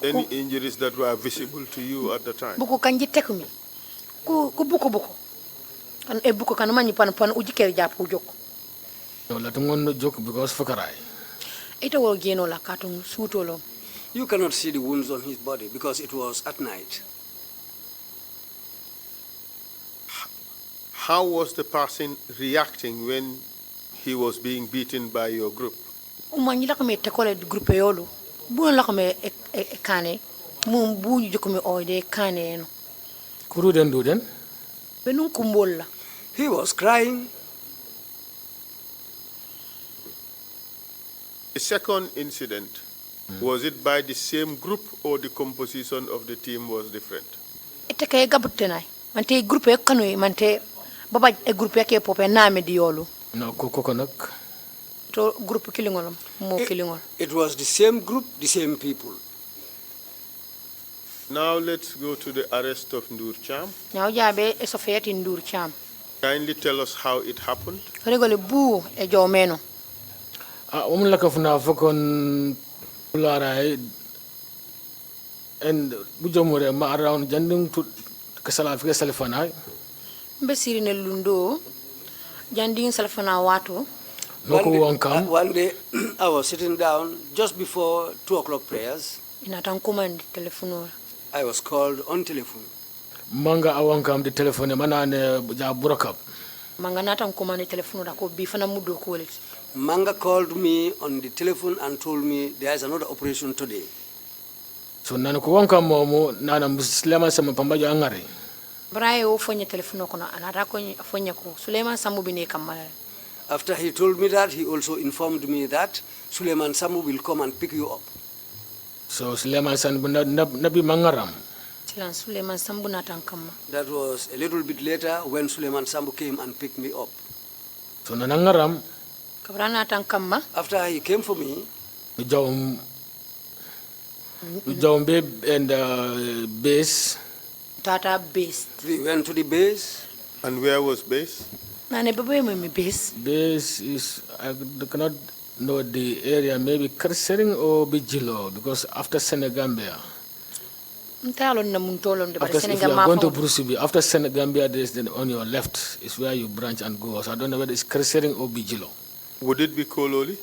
Any injuries that were visible to you at the time? Buko kanji tekumi. Ku buko. Kan e buko kan manyi pan ujiker japu joko. No, la tungono joke because fukarai. Ito wo geno la katung sutolo. You cannot see the wounds on his body because it was at night. How was the person reacting when he was being beaten by your group? Umanyi la kame tekole grupe yolo. Buon la kame kane. Mum buju jokome oide kane no. Kuru den do den? Benun kumbola. He was crying. The second incident, was it by the same group or the composition of the team was different? Ite kay gabutenay. Mante groupe kanoy mante baba e groupe ke pope name di yolo. No koko nak. To groupe kilingolom mo kilingol. It was the same group, the same people. Now let's go to the arrest of Ndur Cham. Now jabe e sofiyati Ndur Cham. Kindly tell us how it happened. Regole bu e jomeno. La kafuna fakon ularai and bujomore ma around janding to kasala fika salfana. Mbesiri ne lundo janding salfana watu. One day I was sitting down just before 2 o'clock prayers. I was called on telephone. Manga awankam the telephone manane ja burakap. Manga natam command telephone da ko bi fana mudo ko let. Manga called me on the telephone and told me there is another operation today. So nana ko wankam momo nana muslima sama pambajo angare. Braye o fonya telephone ko na anata ko fonya ko Suleiman Sambu bi ne kamala. After he told me that, he also informed me that Suleiman Sambu will come and pick you up. So Suleiman Sambu nabi mangaram. Suleiman Sambu natankama. That was a little bit later when Suleiman Sambu came and picked me up. So nanangaram. Kabrana natankama. After he came for me, Jom and base. Tata base. We went to the base. And where was base? Base is, I cannot know the area, maybe Trrc or Bijilo, because after Senegambia. After, if you are going to Brusubi, after Senegambia, there's then on your left is where you branch and go. So I don't know whether it's Trrc or Bijilo. Would it be Kololi?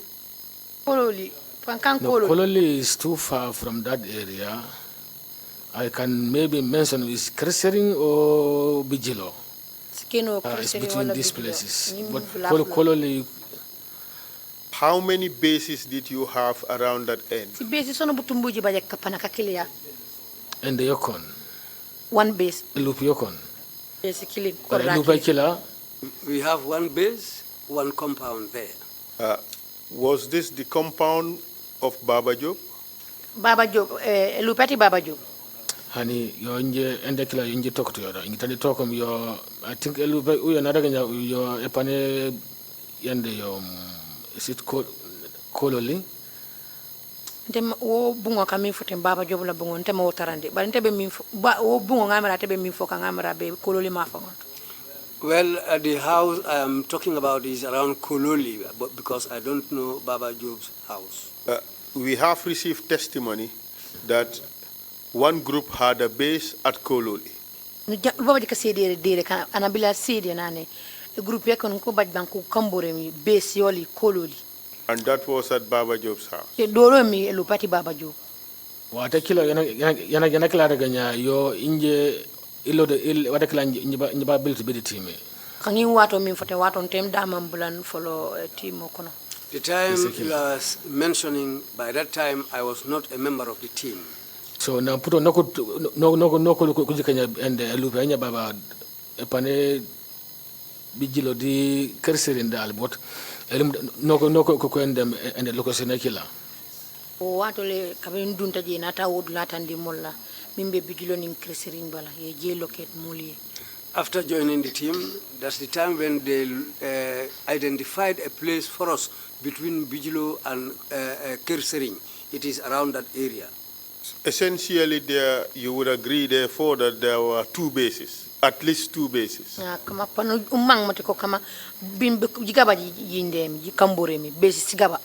Kololi. No, Kololi is too far from that area. I can maybe mention is Trrc or Bijilo. It's between these places. But Kololi. How many bases did you have around that end? And the Yokon. One base. Loop Yokon. We have one base, one compound there. Was this the compound of Baba Job? Baba Job, Lupati Baba Job. Hani yo nje endekila yo nje talk to yo ngitani talk yo I think elube uyo naraganya yo epane yende yo is it kololi dem wo bungo kami fotem Baba Job la bungo ntema wo tarande ba ntebe mi wo bungo ngamara tebe mi foka ngamara be kololi ma fa. Well, the house I am talking about is around Kololi, but because I don't know Baba Job's house. We have received testimony that one group had a base at Kololi. Baba dika sedi dire kan anabila sedi nane group yakon ko badbanku kambore mi base yoli Kololi. And that was at Baba Job's house. Doro mi Lupati Baba Job. Wata kila yana kila daga nya yo inje ilo de wada kala nyiba built be team. Kangi wato min fote wato tem damam bulan follow team kono. The time you was mentioning, by that time I was not a member of the team. So na puto no kujikanya and lupa nya baba epane bijilo di kerserin dal bot no ko endem and the location kila. O wato le kabin dunta je nata wod latandi molla mimbe bijilo nin kerserin bala ye je locate moli. After joining the team, that's the time when they identified a place for us between Bijilo and Kersering. It is around that area. Essentially, there you would agree, therefore, that there were two bases, at least two bases. Kama pano umang matiko kama bimbe jigaba jindem jikambure mi base sigaba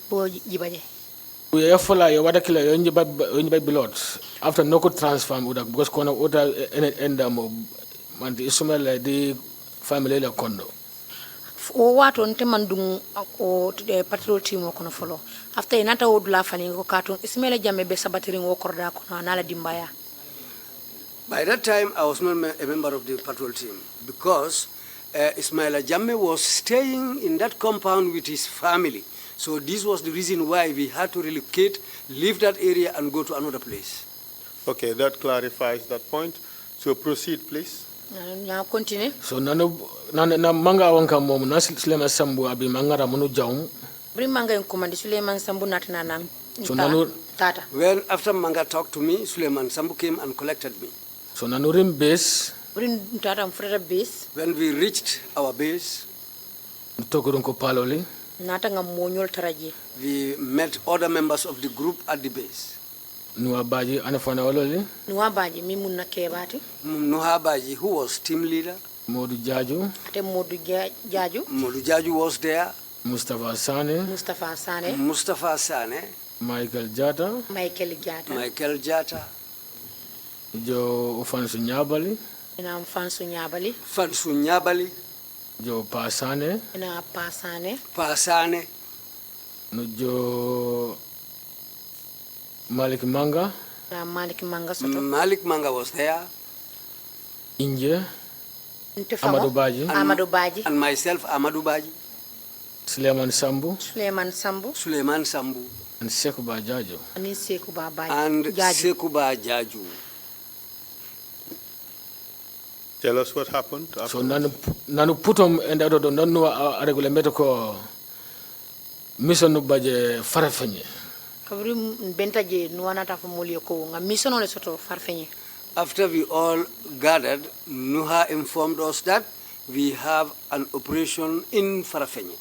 bo jibaje. We are fola yo wada kila yo njiba bilot after no could transform udak because kona uta endamo man the ismail the family la kondo. O wato nte mandung o patrol team kono follow after inata wod la fani ko katon ismail jamme be sabatiri ngo korda kono anala dimbaya. By that time I was not a member of the patrol team because Ismaila Jamme was staying in that compound with his family. So this was the reason why we had to relocate, leave that area and go to another place. Okay, that clarifies that point. So proceed, please. Continue. So na manga wanka mom na Suleiman Sambu abi mangara munu jaum. Bring manga in command Suleiman Sambu natana nang. So nanu tata. When after manga talked to me, Suleiman Sambu came and collected me. So nanurim base. Bring tata mfreda base. When we reached our base, tokurunko paloli. Natanga monyol taraji. We met other members of the group at the base. Nuha Badjie anafana ololi. Nuha Badjie mi munna kebati. Nuha Badjie, who was team leader. Modou Jaju. Ate Modou Jaju. Modou Jaju was there. Mustafa Sane. Mustafa Sane. Mustafa Sane. Michael Jata. Michael Jata. Michael Jata. Jo Fansu Nyabali. Ina Fansu Nyabali. Fansu Nyabali. Jo Pasane. Ina Pasane. Pasane. No jo Malik Manga. Malik Manga soto. Malik Manga was there. Inje. Amadou Badjie. Amadou Badjie. And myself, Amadou Badjie. Suleiman Sambu. Suleiman Sambu. Suleiman Sambu. And Sekuba Jaju. And Sekuba Badjie. And Sekuba Jaju. Tell us what happened. So nanu putom and I don't know a regular medical mission Badjie farafenye. Kabri bentaje nuana ta famoli ko nga mission ole soto farfenye. After we all gathered, Nuha informed us that we have an operation in Farafenye.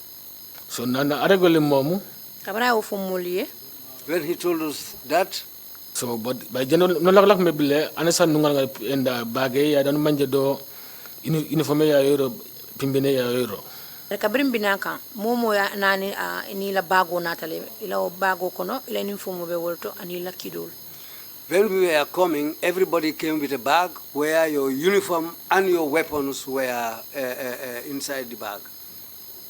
So nana aregole momu. Kabra o famoli. When he told us that. So but by general no lak mebile anasa nungal enda bagay ya dan manje do uniforme ya euro pimbine ya euro. Kabrim binaka momo ya nani ni la bago natale ila bago kono ila uniforme be wolto ani la kidol. When we were coming, everybody came with a bag where your uniform and your weapons were inside the bag.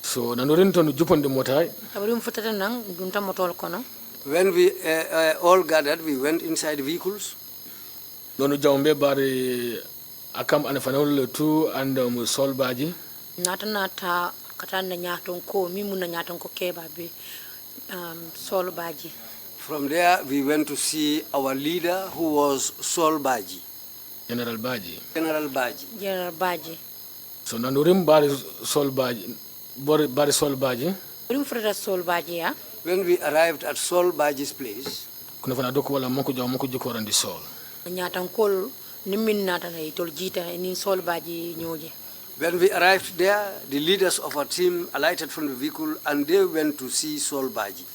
So nanorinto no juponde motai. Kabrim futata nang dunta motol kono. When we all gathered, we went inside the vehicles. Nono jambe bari akam anafanol tu and Sol Badjie. Nata katanda nyaton ko mi muna nyaton ko keba be Sol Badjie. From there, we went to see our leader, who was Sol Badjie. General Badjie. General Badjie. General Badjie. So nanurim bari Sol Badjie. Bari Sol Badjie. Urim freda Sol Badjie ya. When we arrived at Sol Badjie's place, kuna fana doko wala moko jiko Sol. Nyatan kol nimin nata na itol jita ni Sol Badjie nyoje. When we arrived there, the leaders of our team alighted from the vehicle and they went to see Sol Badjie.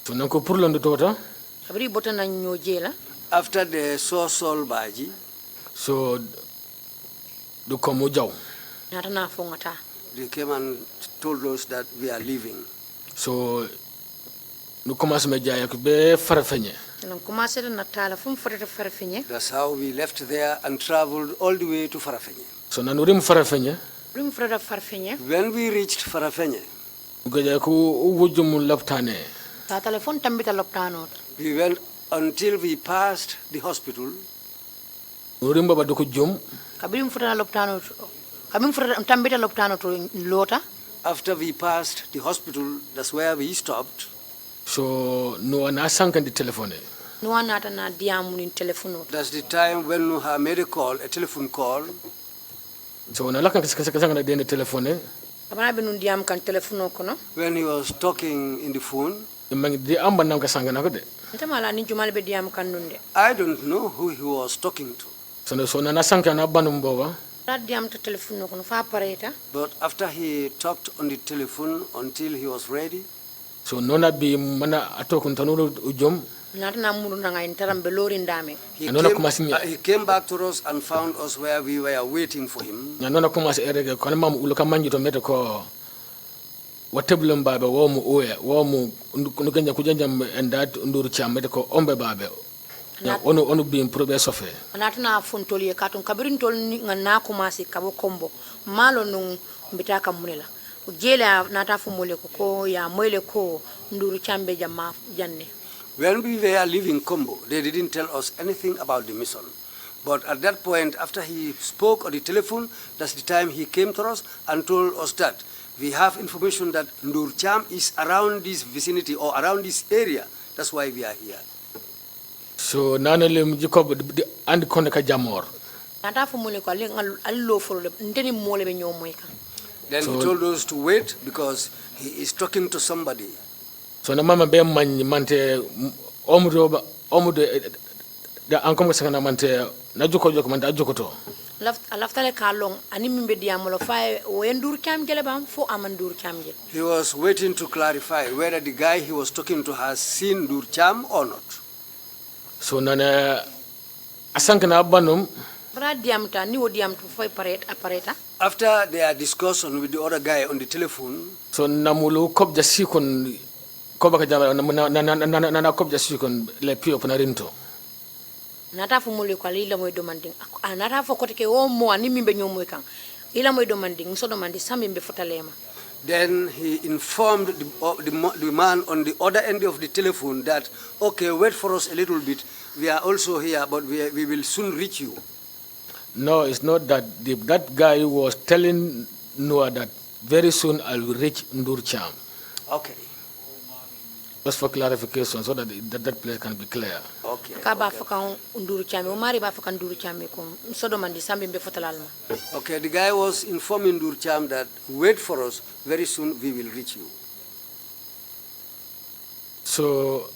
So nanko purlando tota. Abri bota na nyoje la. After they saw Sol Badjie, so do komo jaw. Nata na fongata. They came and told us that we are leaving. So no commence me jaya ko be farafenye. That's how we left there and traveled all the way to Farafenye. So nanurim farafenye. When we reached Farafenye, we went until we passed the hospital. Urimba ba doko jom. Kabrim futata loptano. Kabrim futata tambita loptano to lota. After we passed the hospital, that's where we stopped. So no ana sankan di telephone. No one had na diamu in telephone. That's the time when Nuha made a call, a telephone call. So na lakan kasanga di telephone. Abana benu diam kan telephone kono. When he was talking in the phone. Di amba nam kasanga na ko de. Ntamala ni jumal be diam kan nunde. I don't know who he was talking to. So na sankan na banum boba. But after he talked on the telephone until he was ready. So nona bi mana atokun tanuru ujom. He came back to us and found us where we were waiting for him. Nona kumas erege kono mam uluka manji to mete ko watebulum babe wo mu oya wo mu nuganya kujanja endat nduru chamete ko ombe babe. Onu bi improbe sofe. Anatana fontoli katon kabirin tol ngana kumasi kabo kombo malo nung mbitaka munela ujela nata fumule ko ya moile ko nduru chambe jama janne. When we were leaving Kombo, they didn't tell us anything about the mission. But at that point, after he spoke on the telephone, that's the time he came to us and told us that we have information that Ndur Cham is around this vicinity or around this area. That's why we are here. So nanele mjiko and koneka jamor. Nata fumule ko allo folo ndeni mole be nyomoyka. Then he told us to wait because he is talking to somebody. So na mama be man mante omudo da ankom sanga mante na joko mante ajoko to. Laftale kalong ani mimbe diamolo fa wendur kam gele bam fo amandur kam gele. He was waiting to clarify whether the guy he was talking to has seen Dur Cham or not. So nana asankana banum after their discussion with the other guy on the telephone. So namulu kopja sikon kobaka jama na kopja sikon le pio panarinto. Nata fumule kwa lila moy demanding nata fo koteke o mo ani mimbe nyomoy kan ila moy demanding so demandi sambe be fotalema. Then he informed the man on the other end of the telephone that, okay, wait for us a little bit. We are also here, but we will soon reach you. No, it's not that. That guy was telling Noah that very soon I will reach Ndur Cham. Okay. Just for clarification, so that that place can be clear. Okay. Okay, the guy was informing Ndur Cham that wait for us, very soon we will reach you. So,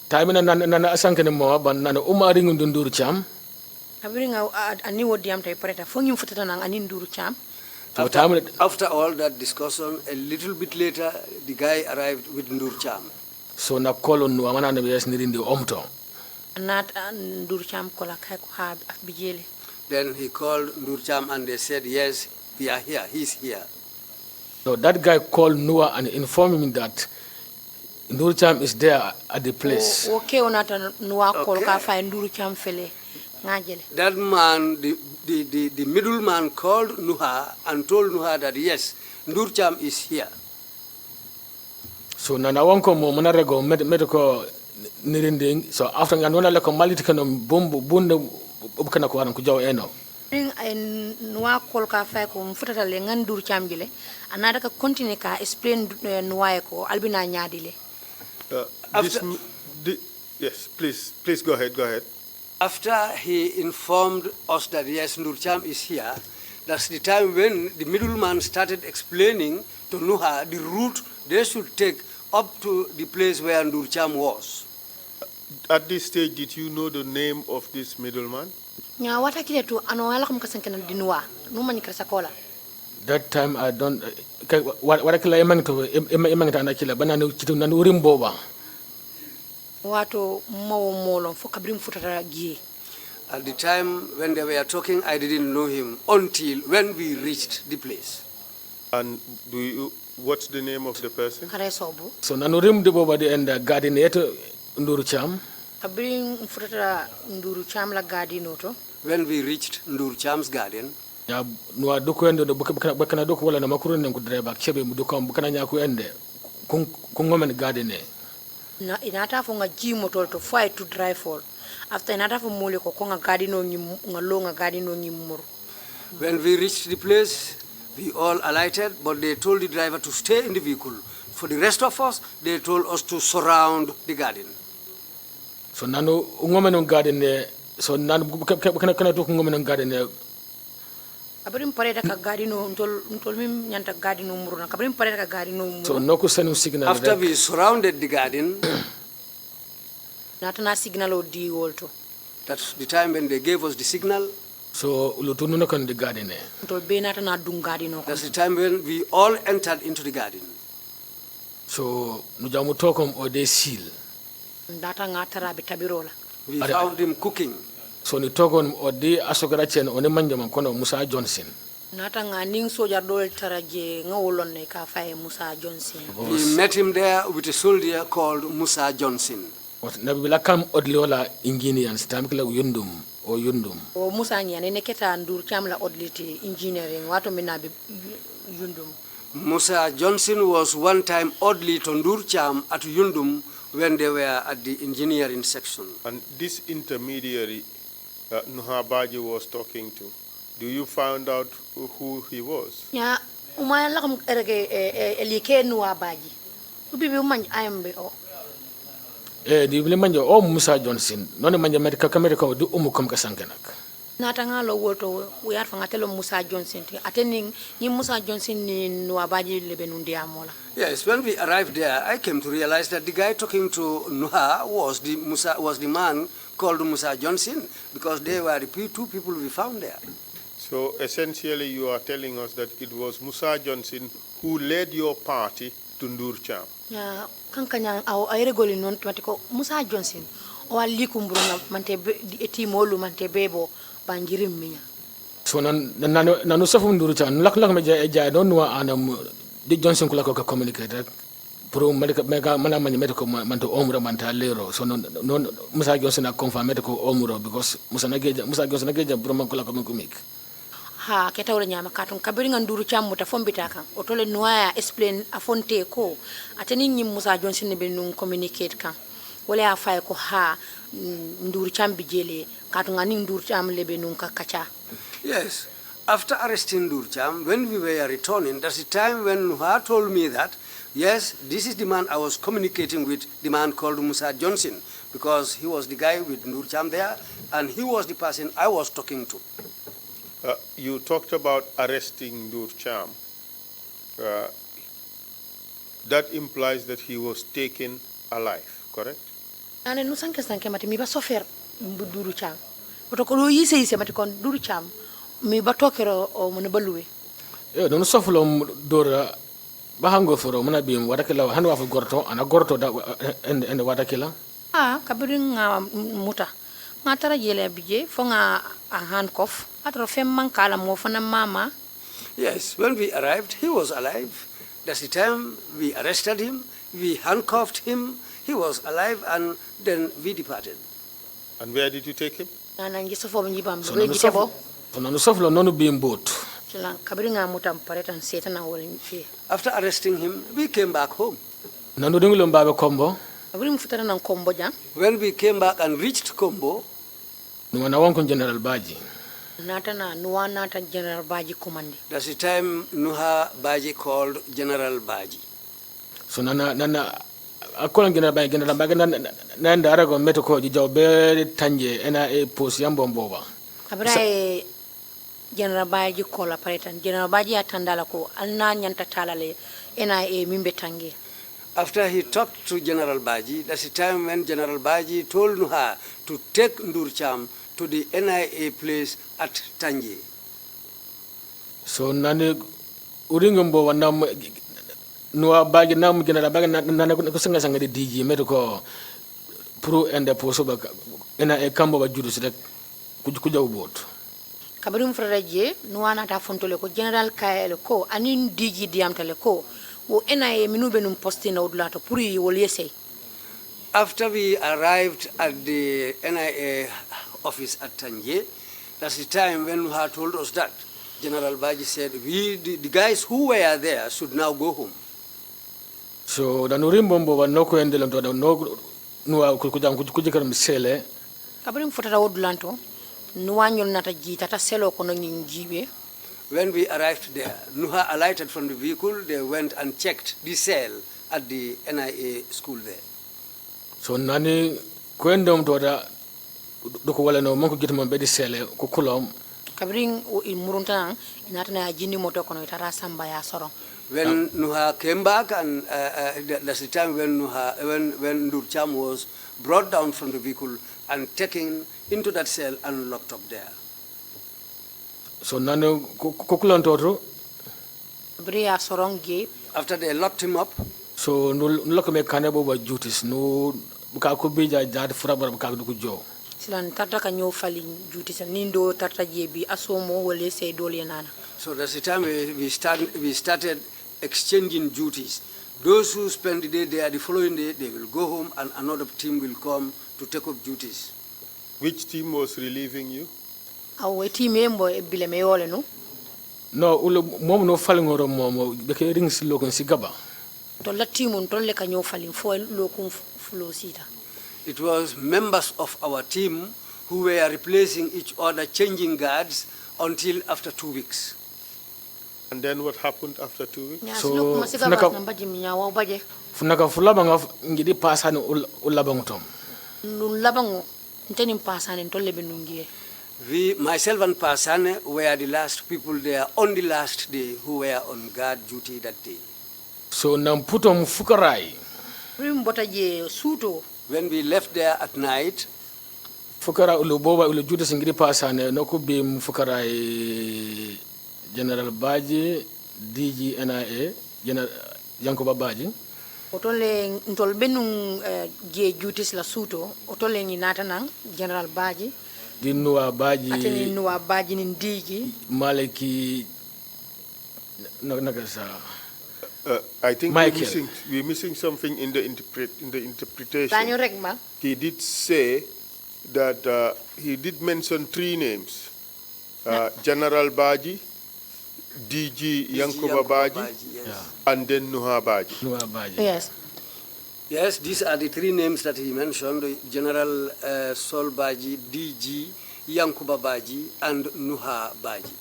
time na asankene mo ban na umaring Ndur Cham. After all that discussion, a little bit later, the guy arrived with Ndur Cham. So na call no amana na yes nirindi omto. Nat Ndur Cham kola kai ko ha bijele. Then he called Ndur Cham and they said, yes, we are here, he's here. So that guy called Noah and informed him that Ndur Cham is there at the place. Okay, onata Noah call ka fa Ndur Cham fele. That man, the middleman called Nuha and told Nuha that yes, Ndur Cham is here. So nana wanko mo manarego medical nirinding. So after nganona leko maliti kano bumbu bunde ubukana ko waran ku jaw eno. Nuwa kol ka fay ko mfutata le ngan Ndur Cham gile anada ka continue ka explain Nuwa ko albina nyaadile. Yes, please go ahead. After he informed us that yes, Ndur Cham is here, that's the time when the middleman started explaining to Nuha the route they should take up to the place where Ndur Cham was. At this stage, did you know the name of this middleman? That time I don't. What I kill banana urimboba. At the time when they were talking, I didn't know him until when we reached the place. And what's the name of the person? So nanurim de boba de and garden eto Ndur Cham. When we reached Ndur Cham's garden, ya no doko endo bakana doko wala na makuru ne kudreba chebe muduko bukana nyaku ende kungomen garden e. Na inata fonga jimo tol to fight to drive for after another for mole ko nga garden on nga garden on mur. When we reached the place, we all alighted, but they told the driver to stay in the vehicle. For the rest of us, they told us to surround the garden. So nanu ungome garden so nanu kana to ungome garden Kabrim pareda ka garden ntol mim nyanta garden mur na kabrim pareda ka garden mur. So no ko senu signal. After we surrounded the garden, natana signal o di wolto. that's the time when they gave us the signal. So ulutunu no kan the garden Ntol be natana dung garden. That's the time when we all entered into the garden. So nujamu tokom o de seal. Ndata ngatara bitabirola. We found him cooking. So ni togon o de asogara chen oni manjama kono Musa Johnson. Nata nga ning soja dol taraje nga wolon ne ka faye Musa Johnson. We met him there with a soldier called Musa Johnson. Nabila kam odli wala engineers tamkila yundum o yundum. O Musa nyane ne keta ndur chamla odliti engineering wato minabi yundum. Musa Johnson was one time oddly to Ndurcham at Yundum when they were at the engineering section. And this intermediary Nuha Badjie was talking to, do you find out who he was? Ya umaya lakam erege elike Nuha Badjie. Ubibi umany ayambe o. Di bile manja o Musa Johnson noni manja America America du kom ka sankenak. Natanga lo woto we are fangatelo Musa Johnson attending ni Musa Johnson ni Nuha Badjie lebenundi amola. Yes, when we arrived there, I came to realize that the guy talking to Nuha was the man called Musa Johnson, because they were the two people we found there. So essentially you are telling us that it was Musa Johnson who led your party to Ndurcham. Ya kankanya au ayregoli non tumatiko Musa Johnson o alikumburu na mante eti molu mante bebo bangirim minya. So nanu safu Ndurcham lak me ja don wa anam di Johnson kula ko communicator pro mega mana manya medical manto omura manta lero so non Musa Johnson a confirm medical omura because Musa Johnson nageja pro man kula ko kumik. Ha keta wala nyama katon kabiri nga Ndurcham muta fombita kan otole Nuha explain afonte ko ateni nyi Musa Johnson ne be nun communicate kan wala afay ko ha Ndurcham bijele katon ngani Ndurcham lebe nun ka kacha. Yes, after arresting Ndurcham, when we were returning, that's the time when Nuha told me that, yes, this is the man I was communicating with, the man called Musa Johnson, because he was the guy with Ndurcham there, and he was the person I was talking to. You talked about arresting Ndurcham. That implies that he was taken alive, correct? Ane nusanke sanke mati mi ba sofer Ndurcham. Otokolo yise mati kon Ndurcham mi ba tokero o mun baluwe. Don sofulo dora bahango foro muna bim wadakila hanu afu gorto ana gorto da en wadakila. Kabiri nga muta. Nga tara jele bije fo nga a handcuff atro fem mankala mo fana mama. Yes, when we arrived, he was alive. That's the time we arrested him, we handcuffed him, he was alive, and then we departed. And where did you take him? Nanu sofulo nonu bim boat. After arresting him, we came back home. Nanu dingulo mbabe kombo. When we came back and reached Kombo, Nuwana wanko General Badjie. Nata General Badjie command. That's the time Nuha Badjie called General Badjie. So nana akola General Badjie nanda arago meto ko jijaw be tanje ena e post yambo mboba. Kabra General Badjie kola paretan General Badjie atandala ko alna nyanta talale ena e mimbe tange. After he talked to General Badjie, that's the time when General Badjie told Nuha to take Ndurcham to the NIA place at Tanje. So nani uringombo wanam Nuha Badjie nam General Badjie nana kusenga sanga di DG medical pro and the poso ba NIA kambo ba judu sirek kuja ubot. Kabirum fradaje Nuha nata fontole ko General Kael ko anin DG diamtale ko. After we arrived at the NIA office at Tanje, that's the time when Nuha told us that. General Badjie said, the guys who were there should now go home. So the Nurimbombo was no coincidence to no kujikar misele. Kabrim futata wodulanto nuwanyol nata jitata selo kono jibe. When we arrived there, Nuha alighted from the vehicle. They went and checked the cell at the NIA school there. So nani kwendom toda doko wala no monko gitama bedi sele ko kulom. Kabring in Muruntan inata na jini moto kono itara samba ya sorong. When Nuha came back, and that's the time when when Ndurcham was brought down from the vehicle and taken into that cell and locked up there. So nano kukulon toto. Bria sorong gate. After they locked him up. So no lock me kanebo ba duties no buka ko bija jad furabar buka du ko jo. Silan tarta ka ñoo fali duties nindo tarta jebi asomo wole sey dole nana. So that's the time we started exchanging duties. Those who spend the day there, the following day they will go home and another team will come to take up duties. Which team was relieving you? Our team member bile me yole no. No ulo mom no falingoro mom be ke rings lokon si gaba. To la team to le ka ñoo fali fo lokon flo sita. It was members of our team who were replacing each other, changing guards until after 2 weeks. And then what happened after 2 weeks? So funaka fulabanga ngidi pasani ulabangutom. Nulabango nteni pasani ntolle benungie. We, myself and Pasane, were the last people there on the last day who were on guard duty that day. So namputom fukarai. When we left there at night, fukara ulu boba ulu juda singiri pasane no ko bim fukarai General Badjie DG NIA General Yankuba Badjie. Otole ntol benung je duties la suto otole ni natanan General Badjie. Di Nuwa Badjie. Ateni Nuwa Badjie ni DG. Maliki nagasa. I think we're missing something in the interpretation. He did say that he did mention 3 names: General Badjie, DG Yankuba Badjie, yes. And then Nuha Badjie. Yes. Yes, these are the 3 names that he mentioned: General Sol Badjie, DG Yankuba Badjie, and Nuha Badjie.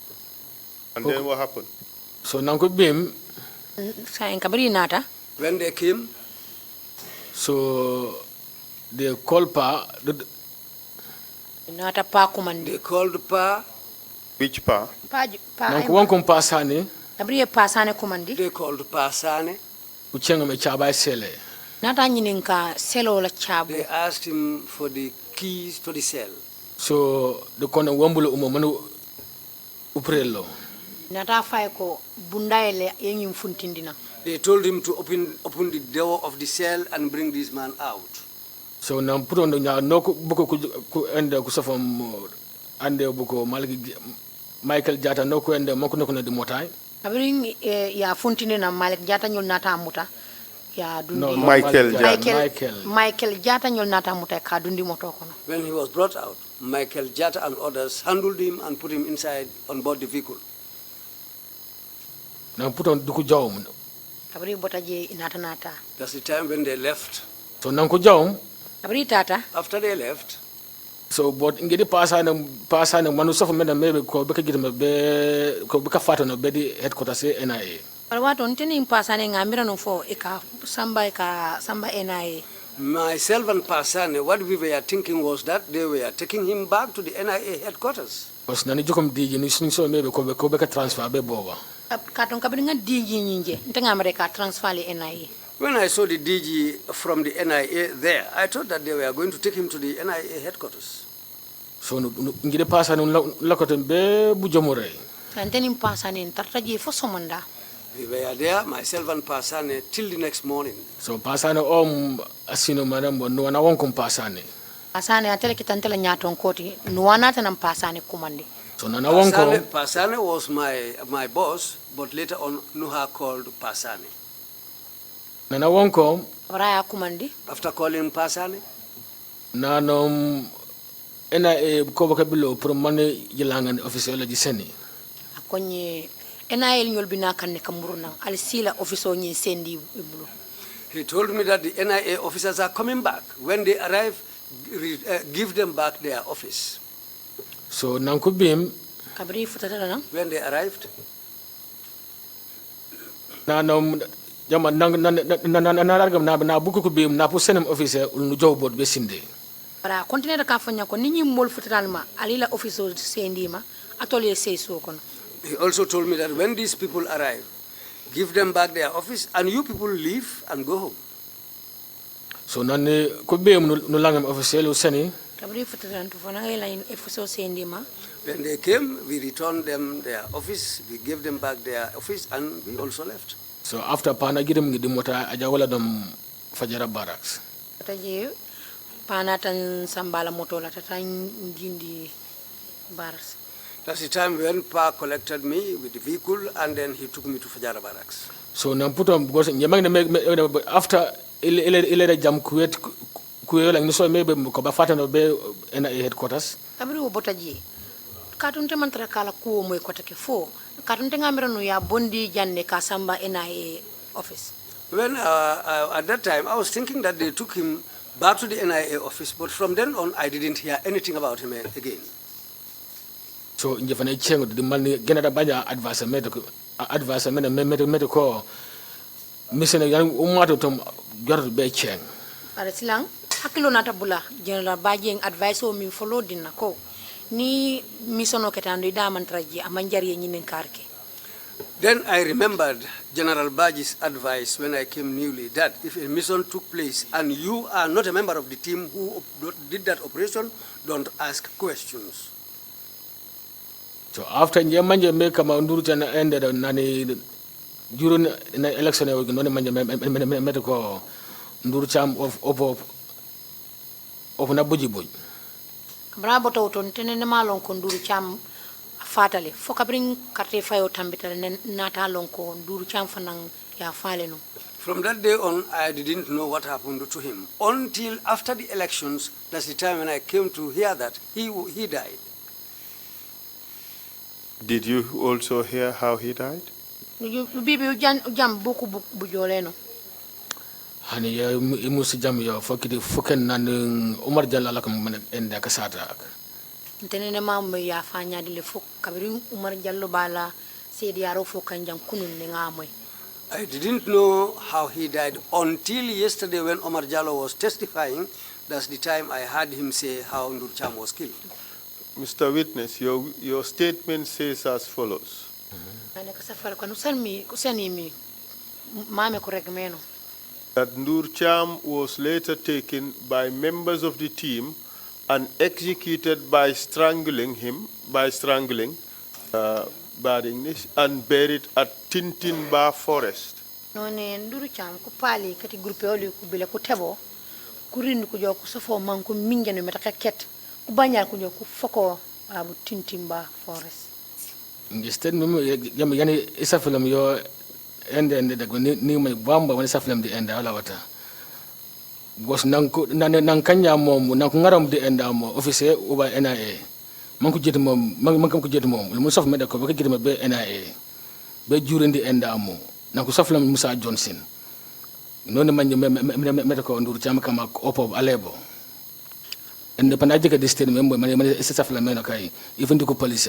And then what happened? So Nanko Bim. When they came, so they called Pa. They called Pa. Which Pa? Pasane. They called Pasane. They asked him for the keys to the cell. So the corner wambulu umomanu uprelo. They told him to open the door of the cell and bring this man out. So now put on the no buko and kusafam and buko Michael Jata no and mokuno de motai. Abring ya funtine na Malik Jata nyol nata muta ya dundi. No, Michael Jata nyol nata muta ka dundi moto kono. When he was brought out, Michael Jata and others handled him and put him inside on board the vehicle. Now put on duku jawm. Abri botaje inata nata. That's the time when they left. So nanko jawm. Abri tata. After they left. So but ngedi pasana manu sofa mena mebe ko beka gidama be ko beka fata no be di headquarters NIA. Alwato nteni pasane ngamira no fo eka samba NIA. Myself and Pasane, what we were thinking was that they were taking him back to the NIA headquarters. Because nani jokom DG ni so mebe ko beka transfer be boba. Katon kabringa DG nyinje ntengamre ka transfer le NIA. When I saw the DG from the NIA there, I thought that they were going to take him to the NIA headquarters. So ngide pasane lakoten be bu jomore. Anteni pasane tartaje fo somanda. We were there, myself and Pasane, till the next morning. So Pasane asino madam no na won kom Pasane. Pasane atele kitantele nyaton koti nuwana tanam Pasane kumandi. So nana won kom Pasane was my boss, but later on Nuha called Pasane. Nana won kom Raya kumandi. After calling Pasane, nanom NIA ko bakabilo pour mané yilangan officiel la giseni. Akonye NIL nyol bina kanne kamuruna al sila officer nyi sendi bulu. He told me that the NIA officers are coming back. When they arrive, give them back their office. So nankubim when they arrived, na jama na buku kubim na pusenem officer ulu jobot be sinde. Para continue ka fanya ko ninyi mol futalma alila officer sendima atolier sey so kono. He also told me that when these people arrive, give them back their office and you people leave and go home. So nani kubim no langam officer lu seni. When they came, we returned them their office, we gave them back their office, and we also left. So after pana gidim mota ajawala dom fajara barracks. Pana tan sambala moto la tan gindi barracks. That's the time when Pa collected me with the vehicle and then he took me to Fajara barracks. So namputo because after ile jam kuet kuyola ngiso maybe ko ba fatano be ena headquarters. Kabiri wo Badjie. Katunte mantra kala kuo moy kotake fo. Katunte ngamira no ya bondi janne ka samba NIA office. When at that time I was thinking that they took him back to the NIA office, but from then on I didn't hear anything about him again. So in Japan, the money Canada Badjie advice medical mission a young umato to Gerard Becheng. Arasilang hakilo nata bula General Badjie advice o mi follow din nako ni misono ketando ida mantraji amanjari nyinen karke. Then I remembered General Badjie's advice when I came newly that if a mission took place and you are not a member of the team who did that operation, don't ask questions. So after Njemanje make a manduru jana ended nani during an election we no manje medical nduru cham of Nabuji boy. Bravo to tenene malon ko nduru cham fatale foka bring carte fayo tambita nata lon ko nduru cham fanang ya fale no. From that day on I didn't know what happened to him until after the elections. That's the time when I came to hear that he died. Did you also hear how he died? Bibi jam buku bujoleno. Hani ya imusi jam ya fakiti fuken nan Umar Jallo la kam enda kasata. Tenene mam ya fanya dile fuk kabiri Umar Jallo bala sedi yaro fukan jam kunun ne ngamoy. I didn't know how he died until yesterday when Omar Jallo was testifying. That's the time I heard him say how Ndur Cham was killed. Mr. Witness, your statement says as follows. That Ndur Cham was later taken by members of the team and executed by strangling bad English, and buried at Tintinba Forest. Ndur Cham ku pali kati grupe oli ku bile ku tebo kurin ku jo ku sofo man ku mingene metaka ket ku banyal ku jo ku foko abu Tintimba Forest. Instead yani isa film yo ende da ni mai bamba wani sa film di enda wala wata. Because nan kanya mom nan ku ngaram di enda mo officer uba NIA. Man ku jeti mom man kam ku jeti mom mu sof me da ko ba jeti me be NIA. Be jurindi enda mo nan ku sof film Musa Johnson. Non man me ko Ndur Cham kama opo alebo. And the Panajica district member is a flameno kai, even to police.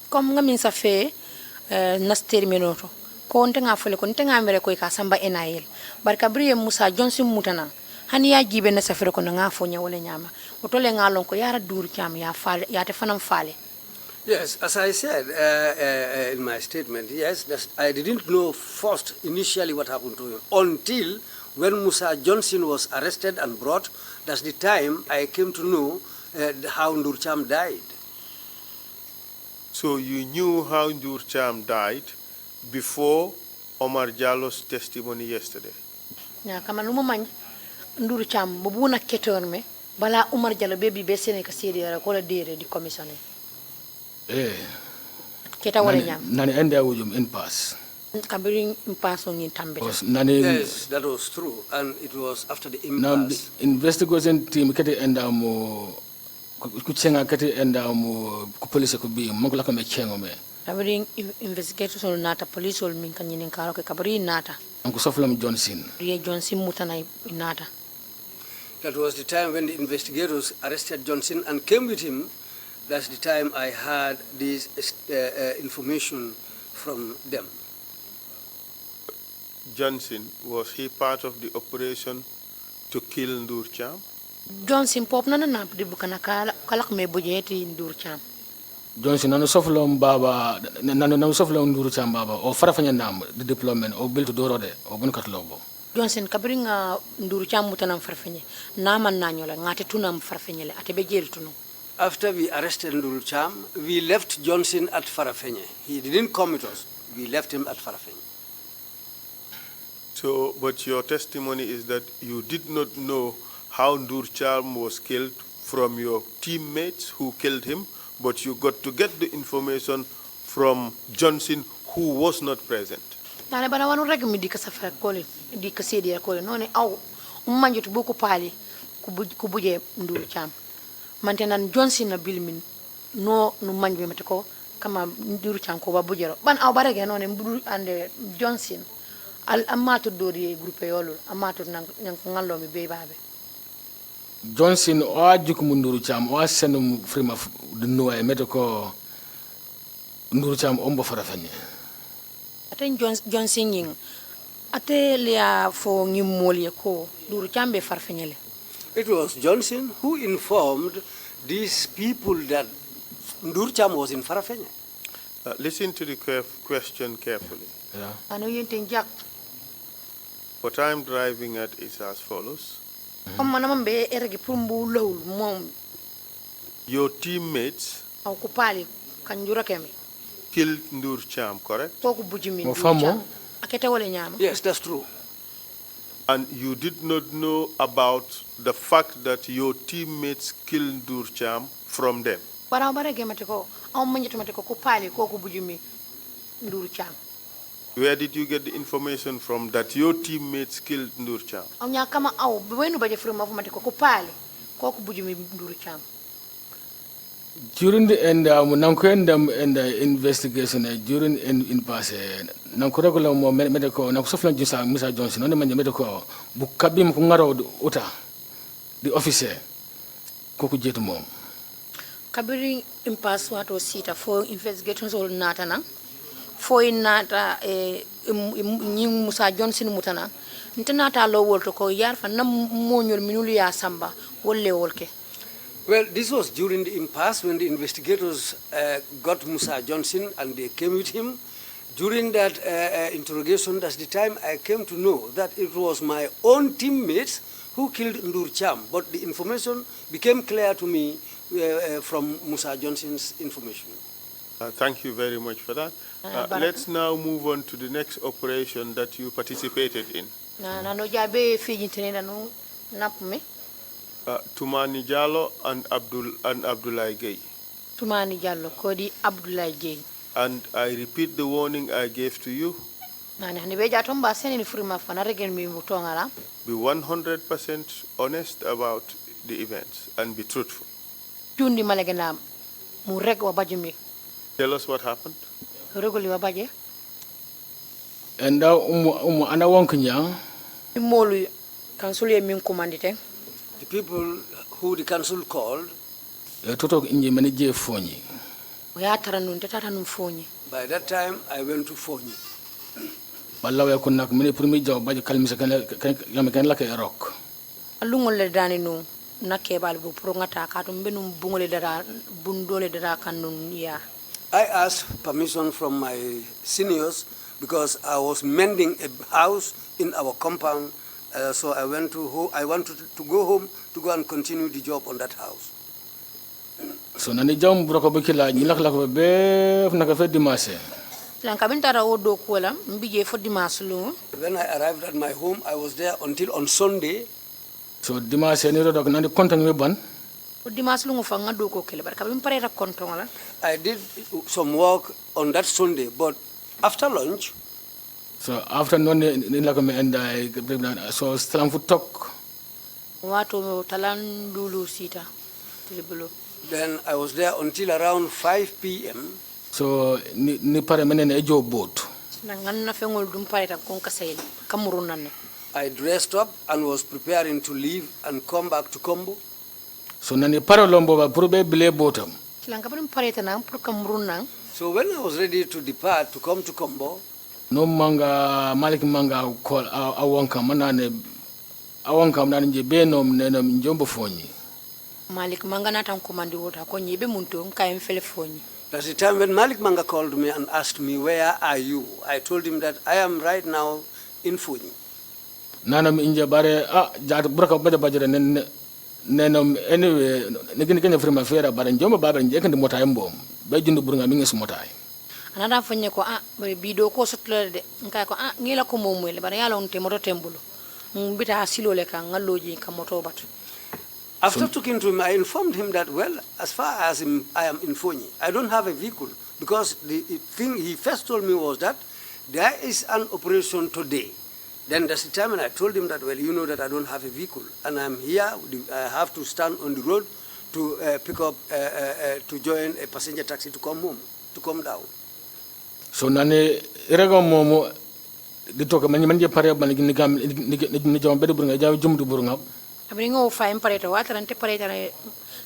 Come ngamin sa fe naster menoto. Kontenga fole kontenga mere ko ka samba NIL. Barkabri Musa Johnson mutana. Hani ya gibe na safere ko nga fonya wala nyama. Otole ngalon ko yara Ndur Cham ya fale ya te fanam fale. Yes, as I said in my statement, yes, I didn't know first initially what happened to him until when Musa Johnson was arrested and brought. That's the time I came to know how Ndur Cham died. So you knew how Ndur Cham died before Omar Jallo's testimony yesterday? Ya kama numo man Ndur Cham bubuna ketorme bala Omar Jallo bebi besene ka sidi ra ko la dire di commissioner. Keta wala nyam. Nani ende awujum in pass. Kabiring impasse on Tambeta. Yes, that was true, and it was after the impasse. Now, the investigation team kete enda mo kuchenga kete enda mo police ko bi mo la ko me chengo me. Kabiring investigators on nata police ol min kan nyinen karo ke kabiri nata. Anko Soflam Johnson. Rie Johnson mutana nata. That was the time when the investigators arrested Johnson and came with him. That's the time I had this information from them. Johnson, was he part of the operation to kill Ndur Cham? Johnson pop na di bukana kalak me bujeti Ndur Cham. Johnson nanu soflom baba nanu soflom Ndur Cham baba o farafanya nam the deployment o built dorode o bun katlobo. Johnson kabringa Ndur Cham mutanam farfenye naman nanyola ngate tunam farfenye le atebe jeri tunu. After we arrested Ndur Cham, we left Johnson at Farafenye. He didn't come with us. We left him at Farafenye. So, but your testimony is that you did not know how Ndur Cham was killed from your teammates who killed him, but you got to get the information from Johnson who was not present. Nane bana wanu reg mi di ka safara kole di ka sedi kole none aw manjut bu ko pali ku buje Ndur Cham. Mantenan Johnson na bilmin no manjbe mateko kama Ndur Cham ko ba bujero ban aw barege none mburu ande Johnson al amato dori groupe yolo amato nan ngallo mi be babe Johnson o ajuku Ndur Cham o senum frima de noy meteko Ndur Cham ombo farafanye aten Johnson yin ate lia fo ngimol ko Ndur Cham be farfanyele. It was Johnson who informed these people that Ndur Cham was in Farafenye. Listen to the question carefully. Yeah. What I'm driving at is as follows. Your teammates killed Ndur Cham, correct? Yes, that's true. And you did not know about the fact that your teammates killed Ndur Cham from them. Where did you get the information from that your teammates killed Ndur Cham? During the end, the investigation, during in pass, regular medical, Mr. Johnson, on the medical, Bukabim Kungaro Uta, the officer, Kokujet Mom. Kabiri impasse wato sita for investigations all natana for nata nyim Musa Johnson mutana ntanata lo wolto ko yarfa nam moñol minulu ya samba wolle wolke. Well, this was during the impasse when the investigators got Musa Johnson and they came with him. During that interrogation, that's the time I came to know that it was my own teammates who killed Ndur Cham, but the information became clear to me from Musa Johnson's information. Thank you very much for that. Let's now move on to the next operation that you participated in. Tumani Jallo and Abdullah Gay. Tumani Jallo, Kodi Abdullah Gay. And I repeat the warning I gave to you. Be 100% honest about the events and be truthful. Tell us what happened. And now, ana wonkinya. The people who the council called. By that time, I went to Fonyi. I asked permission from my seniors because I was mending a house in our compound. So I wanted to go home to go and continue the job on that house. So nani jam broko bikila nyilak la ko be naka fe dimanche. When I arrived at my home, I was there until on Sunday. So dimanche ni rodok nani kontang me ban. I did some work on that Sunday, but after lunch. So after noon ni la ko me and I so stalam fu tok. Then I was there until around 5 p.m. So ni pare menen e job boat. I I dressed up and was preparing to leave and come back to Kombo. So nani parolombo ba purbe bile botam. So when I was ready to depart to come to Kombo, No manga Malik manga call awanka manane awanka manane je benom nenom njombo fonyi. Malik manga natam komandi wota ko nyebe muntu nkaye mfele fonyi. That's the time when Malik Manga called me and asked me, where are you? I told him that I am right now in Funyi. Nanam inje bare jaat buraka bada bajere nenom anyway nigini kenya frima fera bare njombo bare nje kandi mota yembo be jundu burunga mingi sumotay. Anada fonye ko bare bido ko sotla de nkaye ko ngila ko momwele bare yalo nte moto tembulo. Mbita asilo le ka ngaloji ka moto bat. After talking to him, I informed him that, well, as far as I am in Fonyi, I don't have a vehicle. Because the thing he first told me was that there is an operation today. Then that's the time when I told him that, well, you know that I don't have a vehicle. And I'm here, I have to stand on the road to pick up, to join a passenger taxi to come home, to come down. So nani irego momo ditoka manje pare ban ni jom bedu burunga jaw jumdu burunga. Abringo fa impareta watarante pareta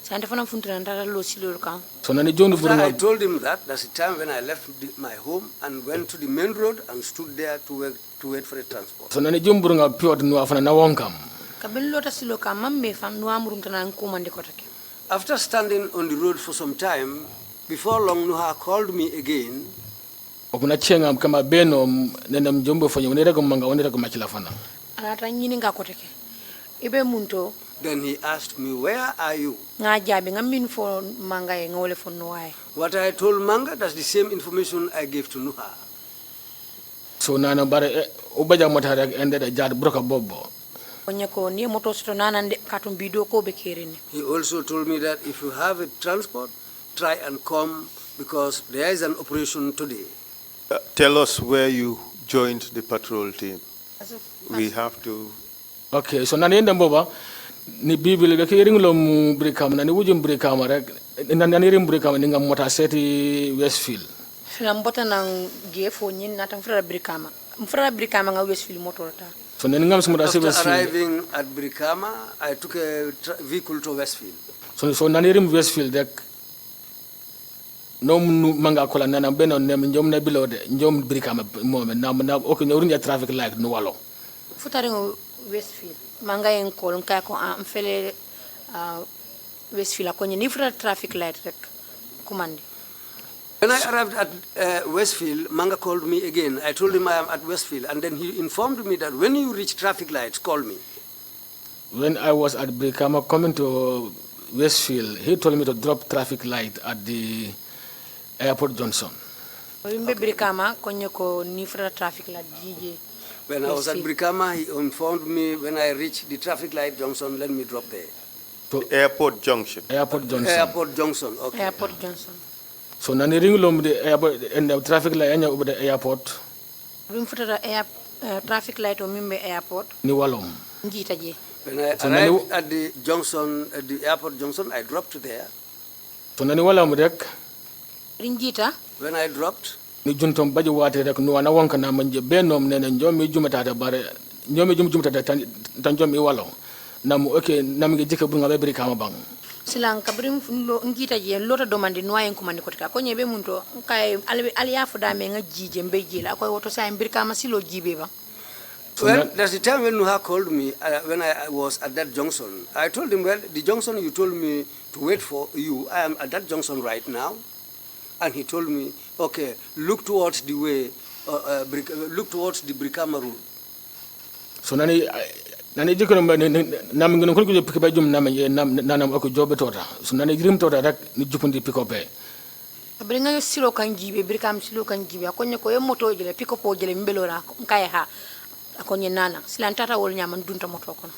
sante fana funturanta lo silor kan. So nani jondu burunga. I told him that that's the time when I left my home and went to the main road and stood there to wait for a transport. So nani jom burunga piot no afana na wonkam. Kabel lota silo kan mamme fam no amurunta na nkumande kotake. After standing on the road for some time, before long Nuha called me again. Okuna chenga kama beno nenam jombo fonye onera ko manga onera ko machila fana. Anata nyini nga kotake. Ibe munto. Then he asked me, where are you? Nga jabi nga min fo manga e ngole fo noai. What I told Manga, that's the same information I gave to Nuha. So nana bare obaja motare ended a jad broka bobo. Onyeko ni moto sto nana katum bido ko be kerene. He also told me that if you have a transport, try and come because there is an operation today. Tell us where you joined the patrol team. We have to. Okay, so nani enda mboba ni Bible be ke ringlo mu brikam nani wujum brikam rek nani rim brikam ni ngam mota seti Westfield. Filam bota nang gefo nyin natam frara brikama nga Westfield motor ta. So nani ngam sumuda After Westfield. arriving at Brikama, I took a vehicle to Westfield. So nani rim Westfield rek no manga kola nana beno nem njom na bilode njom brikama moment na okay no runya traffic light no walo. Futaringo Westfield manga en ko nka ko am fele Westfield ko ni fra traffic light rek commande. When I arrived at Westfield, Manga called me again. I told him I am at Westfield, and then he informed me that when you reach traffic lights, call me. When I was at Brikama coming to Westfield, he told me to drop traffic light at the Airport Johnson. When I was at Brikama, he informed me when I reached the traffic light junction, let me drop there. To Airport Junction. Airport Johnson. Airport Junction, okay. Airport Johnson. So nani ringlo the airport and the traffic light anya over the airport. Ring for the traffic light o mimbe airport. Ni walom. Ngita je. When I arrived at the junction, at the airport junction, I dropped there. So nani walom rek. Ringita. When I dropped. Ni juntom baji wate rek no ana wonka na manje benom nene njomi jumata ta bare njomi jumata tan jomi walom. Nam okay nam ngi jike bunga be Brikama bang. Silang kabrim ngita je lota domande noyen ko mandi ko ka ko nyebe munto kay aliya fuda me nga jije mbeje la ko woto sa Brikama silo jibe ba. Well, that's the time when Nuha called me when I was at that junction. I told him, well, the junction you told me to wait for you, I am at that junction right now. And he told me, okay, look towards the way, look towards the Brikama road. So nani jikko nam ngi ko ko pick jum nam ko jobe tota so nani grim tota rek ni jupundi pick up e bringa silo kan jibe Brikama silo kan jibe ko nyako e moto jele pick up o jele mbelora kay ha ko nana silantata wol nyaman dunta moto kono.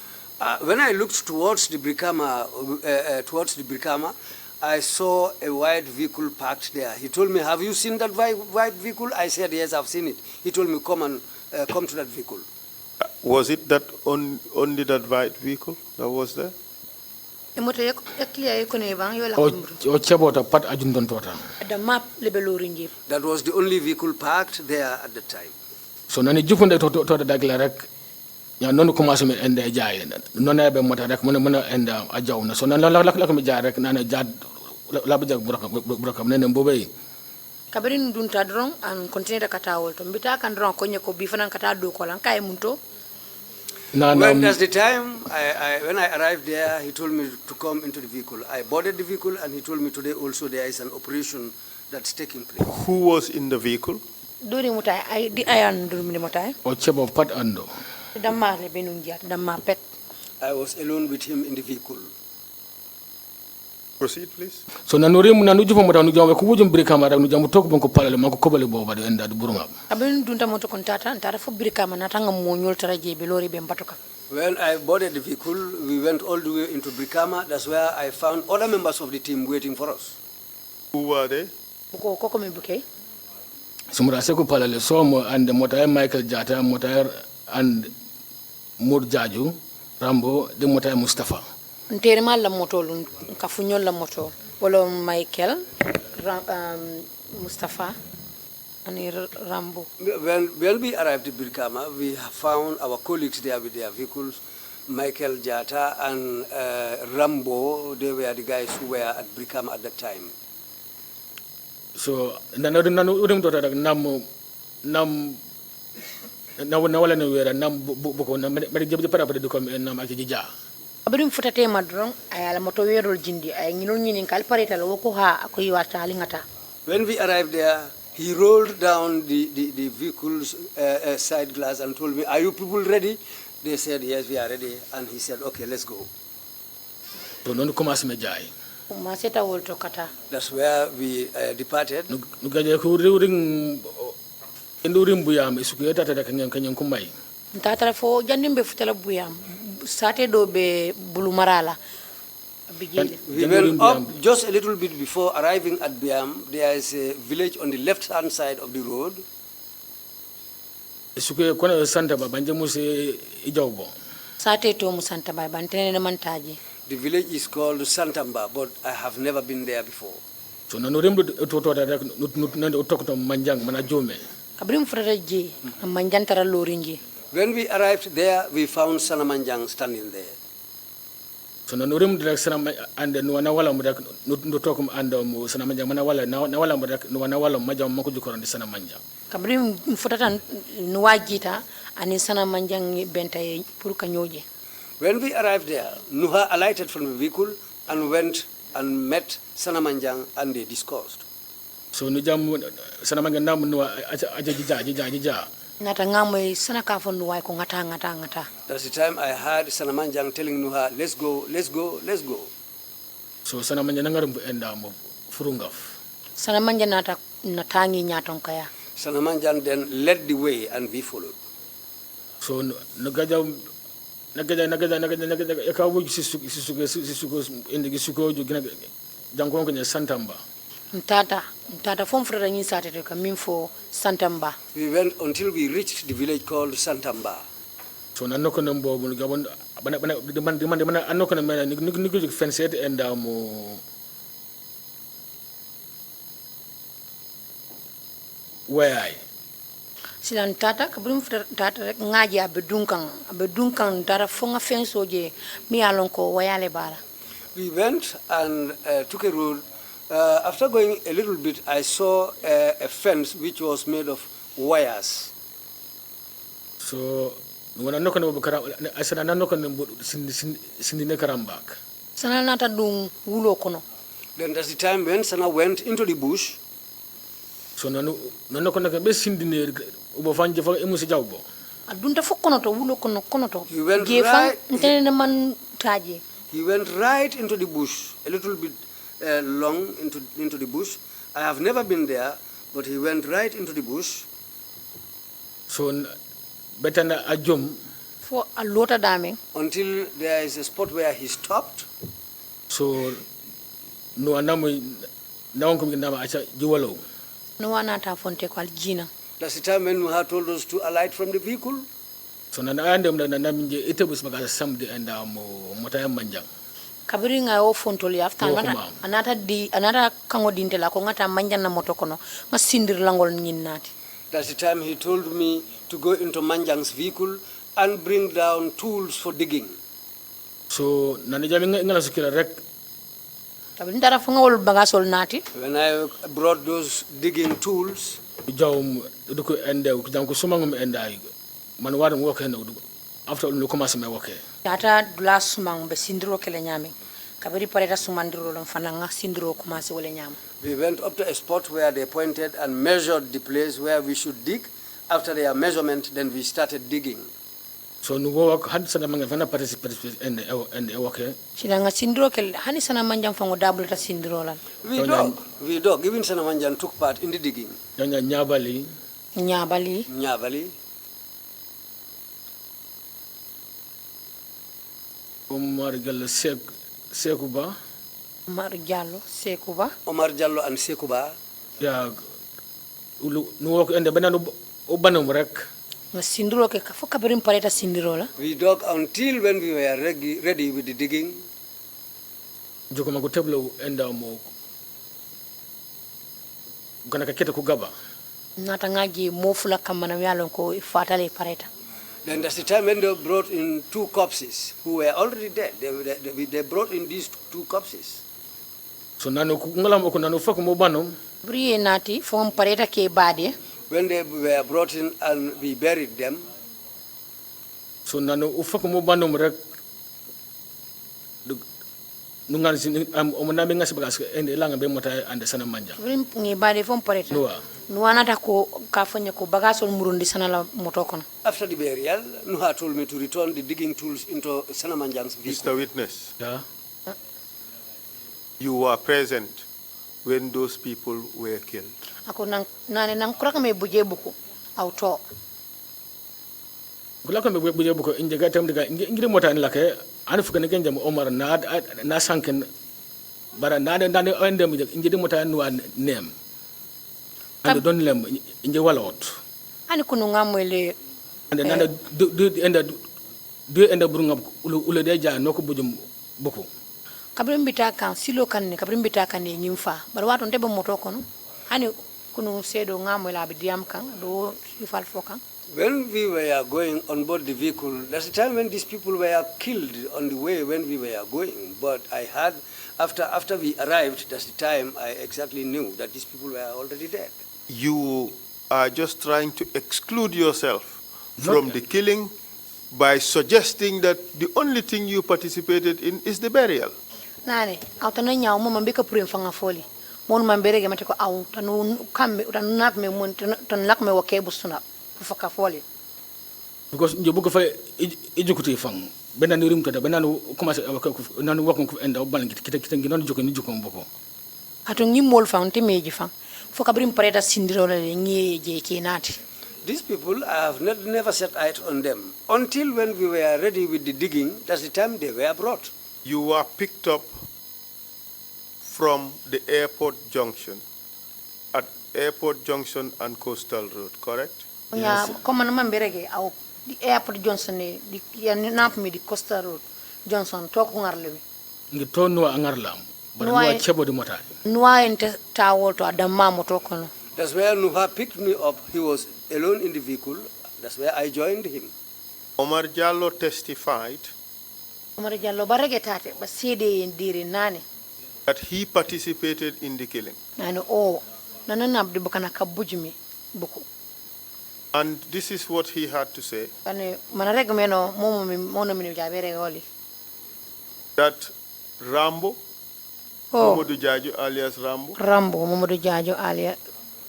When I looked towards the Brikama I saw a white vehicle parked there. He told me, have you seen that white vehicle? I said, yes, I've seen it. He told me, come to that vehicle. Was it that only that white vehicle that was there? O chabota pat ajundon tota. The map lebeloringi. That was the only vehicle parked there at the time. So nani jupunde tota dagla rek ya non commencé me ende jaay non be mota rek mën ende a jaw na so non la ko mi jaay rek nana jaad la ba jag buraka nene mbobay kabarin dunta dron an continue da katawol to mbita kan dron ko nyeko bi fanan kata do ko lan kay munto. When that's the time, when I arrived there, he told me to come into the vehicle. I boarded the vehicle, and he told me today also there is an operation that's taking place. Who was in the vehicle? Duri mutai ay di ayan duri mutai. O chebo pat ando. Damma le benungiat damma pet. I was alone with him in the vehicle. Proceed, please. So nanuri mu nanu jufo mota nu jamu ko wujum brikama rek nu jamu tok bon ko palale man ko kobale boba de enda du burunga. Abin dunta moto kontata ntara fo brikama na tanga mo nyol taraje be lori be mbatoka. When I boarded the vehicle, we went all the way into Brikama. That's where I found other members of the team waiting for us. Who were they? Buko koko me buke. Sumura se ko palale so mo and mota Michael Jata mota and Mur Jaju Rambo de mota Mustafa. Nterima la moto ka funyol la moto wala Michael Mustafa and Rambo. When we arrived at Brikama, we found our colleagues there with their vehicles. Michael Jata and Rambo, they were the guys who were at Brikama at that time. So nanu urim tota nam wala no wera nam buko na mari jebe para de ko nam ak jija. Abrim futate madron ayala moto werol jindi ay nginol nyinin kal pareta lo ko ha ko yiwata lingata. When we arrived there, he rolled down the vehicle's side glass and told me, "Are you people ready?" They said, "Yes, we are ready." And he said, "Okay, let's go." To non commence me jaay. Maseta wolto kata. That's where we departed. Nu gaje ko ring endurim buyam isuku yata ta kanyen ko may. Ntata fo jandimbe futala buyam. Sate do be bulumarala. We went up just a little bit before arriving at Biam. There is a village on the left-hand side of the road. Isuku kono Santa Baba banje musi ijawbo. Sate to mu Santa Baba bantene mantaji. The village is called Santamba, but I have never been there before. So nanu remdu to rek nut tokto manjang mana jome. Kabrim frere je manjantara lorinji. When we arrived there, we found Sanamanjang standing there. So nanu remdu rek sana and no na wala mu rek nut tokum ando mu sana manjang mana wala na wala mu rek no na wala majam mako jukoro ndi sana manjang. Kabrim futata nuwajita ani sana manjang bentaye pour kanyoje. When we arrived there, Nuha alighted from the vehicle and went and met Sanamanjang and they discussed. So Nujam Sanamanjang nam Nuha ajija. Nata ngamwe sana kafo Nuha ko ngata. That's the time I heard Sanamanjang telling Nuha, "Let's go, let's go, let's go." So Sanamanjang nangarum enda mo furungaf. Sanamanjang nata natangi nyaton kaya. Sanamanjang then led the way and we followed. So nagaja ka wuji sisuko indi gisuko ju gina jankon ko ne Santamba. Ntata fom frera nyi sate to kamimfo Santamba. We went until we reached the village called Santamba. So nanoko nambo bu gabon bana anoko na mena ni fence and mo where I Silan tata kabrim tata rek ngaji abe dunkan dara fonga fensoje mi alon ko wayale bara. We went and took a road. After going a little bit, I saw a fence which was made of wires. So when I knock on the Bukara, I said I'm not going to sindine karambak. Sana nata dung wulo kono. Then that's the time when Sana went into the bush. So nano kono be sindine ubo fanje fa emusi jawbo. Adunta fokkono to wulo kono to. He went right. Ntene man taji. He went right into the bush, a little bit long into the bush. I have never been there, but he went right into the bush. So betana ajum for a lota dame until there is a spot where he stopped. So no anamu nawon nama acha jiwalo. No anata fonte kwal jina. That's the time when Muha told us to alight from the vehicle. So na andem na naminje itebus magala samdi and mo motayam manjang. Kabiringa o fontoli after anata kango dintela ko ngata manjan na motokono masindir langol nyinnati. That's the time he told me to go into Manjang's vehicle and bring down tools for digging. So nani jami ngala sukira rek. When I brought those digging tools, after we commence my work. Data glass sumang be sindro kele nyami. Kabiri pareta sumandro lon fananga sindro kumase wole nyama. We went up to a spot where they pointed and measured the place where we should dig. After their measurement, then we started digging. So nu work had sana manga fana participate and work. Silanga sindro kel hani sana manjang fango double ta sindro lan. We dog. Even sana manjan took part in the digging. Nyabali. Omar Jallo Sekuba. Omar Jallo Sekuba. Omar Jallo and Sekuba. Yeah. Nu work and the banana obanum rek. Sindro ke kafo kabirim pareta sindro la. We dug until when we were ready with the digging. Joko mago teblo enda mo. Gana ka kete ku gaba. Nata ngaji mofula kamana yalon ko fatale pareta. Then that's the time when they brought in 2 corpses who were already dead. They brought in these 2 corpses. So nanu ngalam ko nanu fak mo banom. Briye nati fom pareta ke bade. When they were brought in and we buried them. So nanu ufak mo banom rek. Nungan sin omana benga sebagas ende langa be mota ande sana manja. Brim ngi bade fom pareta. Nuana ta ko kafanya ko bagasol murundi sana la motokon. After the burial, Nuha told me to return the digging tools into Sanamanjang's vehicle. Mr. Witness. Yeah. You were present when those people were killed. Ako nang kuraka me buje buku auto. Kulaka me buje buku injaga tam diga ingire mota en lake anu fukane genjam Omar na sanken bara na ende mi injide mota no nem. And don't lem inje walot. Ani kunu ngamwele and nana do enda burunga ule deja noko bujum buku. Kabrim bitaka silo kan kabrim bitaka ne nyimfa bar wato ndebe moto kono hani kunu sedo ngamwela abidiam kan do sifal fokan. When we were going on board the vehicle, that's the time when these people were killed on the way when we were going. But I had, after we arrived, that's the time I exactly knew that these people were already dead. You are just trying to exclude yourself from the killing by suggesting that the only thing you participated in is the burial. Nane, autona nyaw mo mambika puri mfanga foli. Mon mamberege mateko au tanu kambe tanu nak me mon tan lak me wakebu suna faka foli. Because you book of educative fang. Benani rim tada benanu commence nanu wakon ko enda balan kita non joko ni joko mboko. Ato ngi mol fang te meji fang. Foka brim pareta sindiro le ngi je kenati. These people, I have never set eyes on them. Until when we were ready with the digging, that's the time they were brought. You were picked up from the airport junction, at airport junction and coastal road, correct? Yeah, come on, the airport junction, the coastal road Johnson, talk ngarle. Ngi tonu angarlam, but no chebo di mota. Noa ente tawol to adama motokono. That's where Nuha picked me up. He was alone in the vehicle. That's where I joined him. Omar Jallo testified that he participated in the killing. And this is what he had to say. That Rambo, Mamadou Jaju alias Rambo.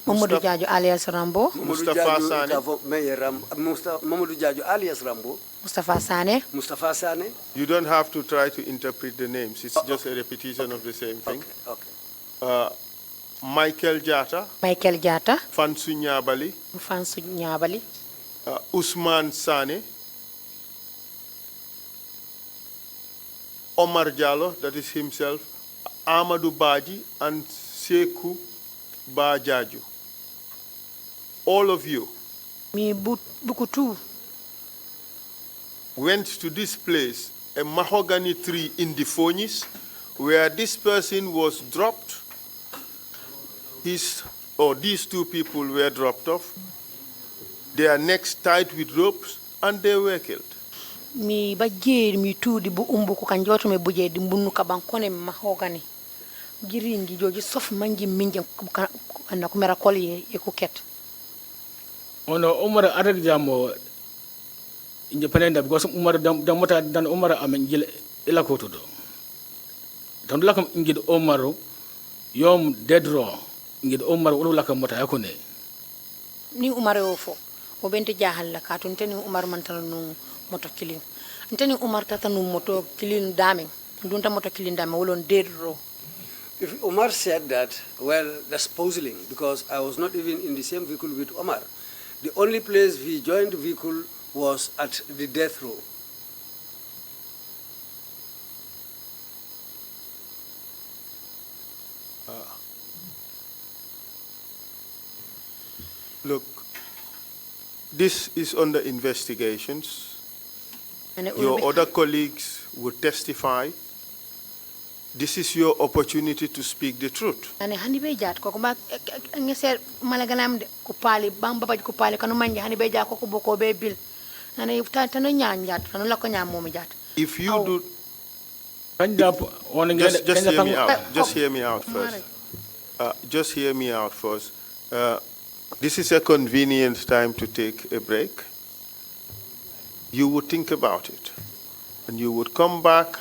Mamadou Jaju alias Rambo. Mustafa Sane. Mamadou Jaju alias Rambo. Mustafa Sane. You don't have to try to interpret the names. It's just a repetition of the same thing. Okay. Michael Jata. Fansu Nyabali. Usman Sane. Omar Jallo, that is himself. Amadou Badjie and Seku Bajaju. All of you went to this place, a mahogany tree in the Fonis, where this person was dropped. These 2 people were dropped off, their necks tied with ropes and they were killed. Mi Badjie mi tudi bu umbu ko kanjoto me buje di mbunu kabankone mahogani. Giringi joji sof mangi mingi na kumera koli e kuket. Ono Umar adak jamo independent because Umar damota dan Umar amenjil ila koto do. Tan lakam ingid Umaru yom dedro ingid Umar ulu lakam mota yakune. Ni Umar ofo o bente jahal la katun tani Umar man tan no moto kilin. Ntani Umar tata no moto kilin dame. Dunta moto kilin dame wolon dedro. If Omar said that, well, that's puzzling because I was not even in the same vehicle with Omar. The only place we joined the vehicle was at the death row. Look, this is under investigations. Your other colleagues will testify. This is your opportunity to speak the truth. Ane hani be jat ko ba ngeser malaganam de ko pali bamba baj ko pali kanu manje hani be jat ko boko be bil ane ta no nyaan jat kanu la ko nyam momi jat. If you do just hear me out first. Just hear me out first. This is a convenient time to take a break. You would think about it and you would come back.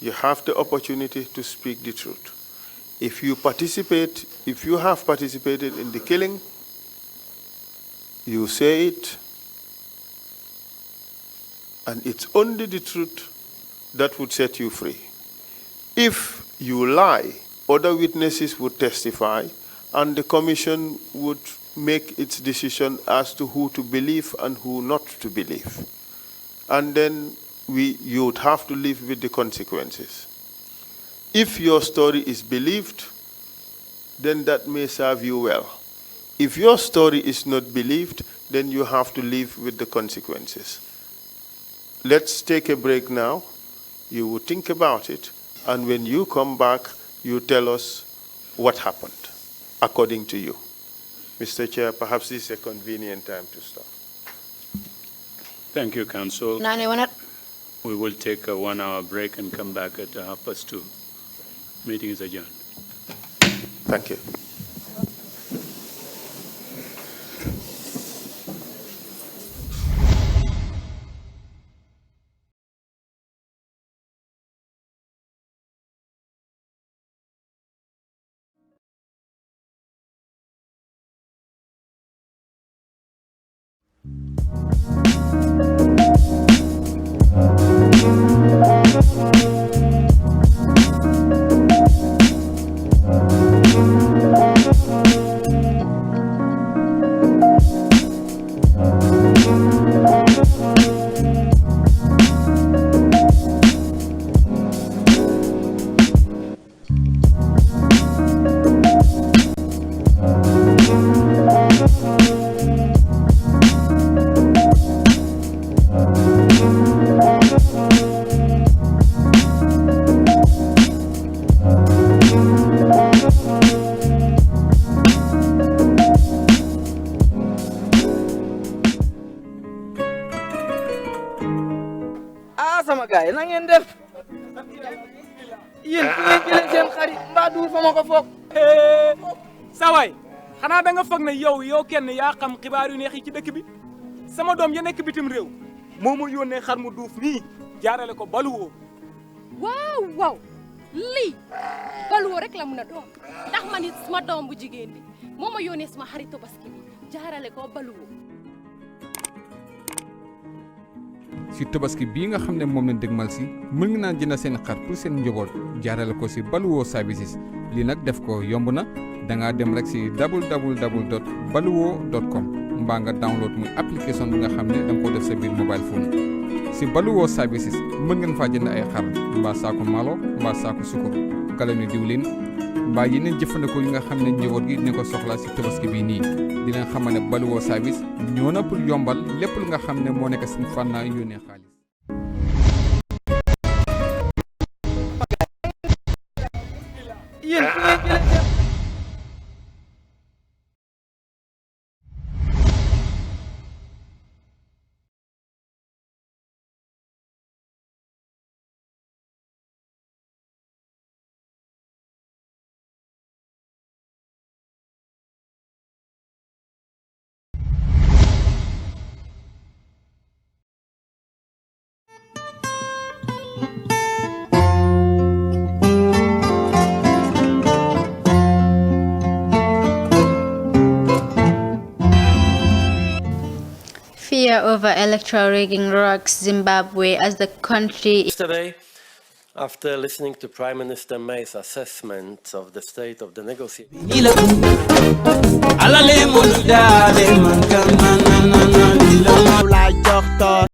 You have the opportunity to speak the truth. If you have participated in the killing, you say it, and it's only the truth that would set you free. If you lie, other witnesses would testify, and the commission would make its decision as to who to believe and who not to believe. And then you would have to live with the consequences. If your story is believed, then that may serve you well. If your story is not believed, then you have to live with the consequences. Let's take a break now. You will think about it, and when you come back, you tell us what happened, according to you. Mr. Chair, perhaps this is a convenient time to stop. Thank you, Council. We will take a 1-hour break and come back at 2:30. Meeting is adjourned. Thank you. sama gaay na ngeen def yeen fu ngeen jëlee seen xarit mbaa duur fa ma ko foog saway xanaa da nga foog ne yow kenn yaa xam xibaar yu neex yi ci dëkk bi sama doom ya nekk bitim réew moo ma yónnee xar mu duuf nii jaarale ko baluwoo waaw lii baluwoo rek la mun a doon ndax man it sama doom bu jigéen bi moo ma yónnee sama xaritu baski bi jaarale ko baluwoo si tabaski bii nga xam ne moom lañ dëgmal si mën nga naan jënd seen xar pour seen njaboot jaarale ko si baluwoo services lii nag def ko yomb na da ngaa dem rek si www.baluwo.com mbaa nga download muy application bi nga xam ne da nga ko def sa biir mobile phone si baluwoo services mën ngeen faa jënd ay xar mbaa saako malo mbaa saako sukur galoni diwlin mbaa yeneen jëfandikoo yi nga xam ne njaboot gi dina ko soxla si tabaski bii nii di leen xamal ne baluwoo service ñoo na pour yombal lépp lu nga xam ne moo nekk seen fànn yónnee xaalis yeen fear over electoral rigging rocks Zimbabwe as the country. Yesterday, after listening to Prime Minister May's assessment of the state of the negotiations,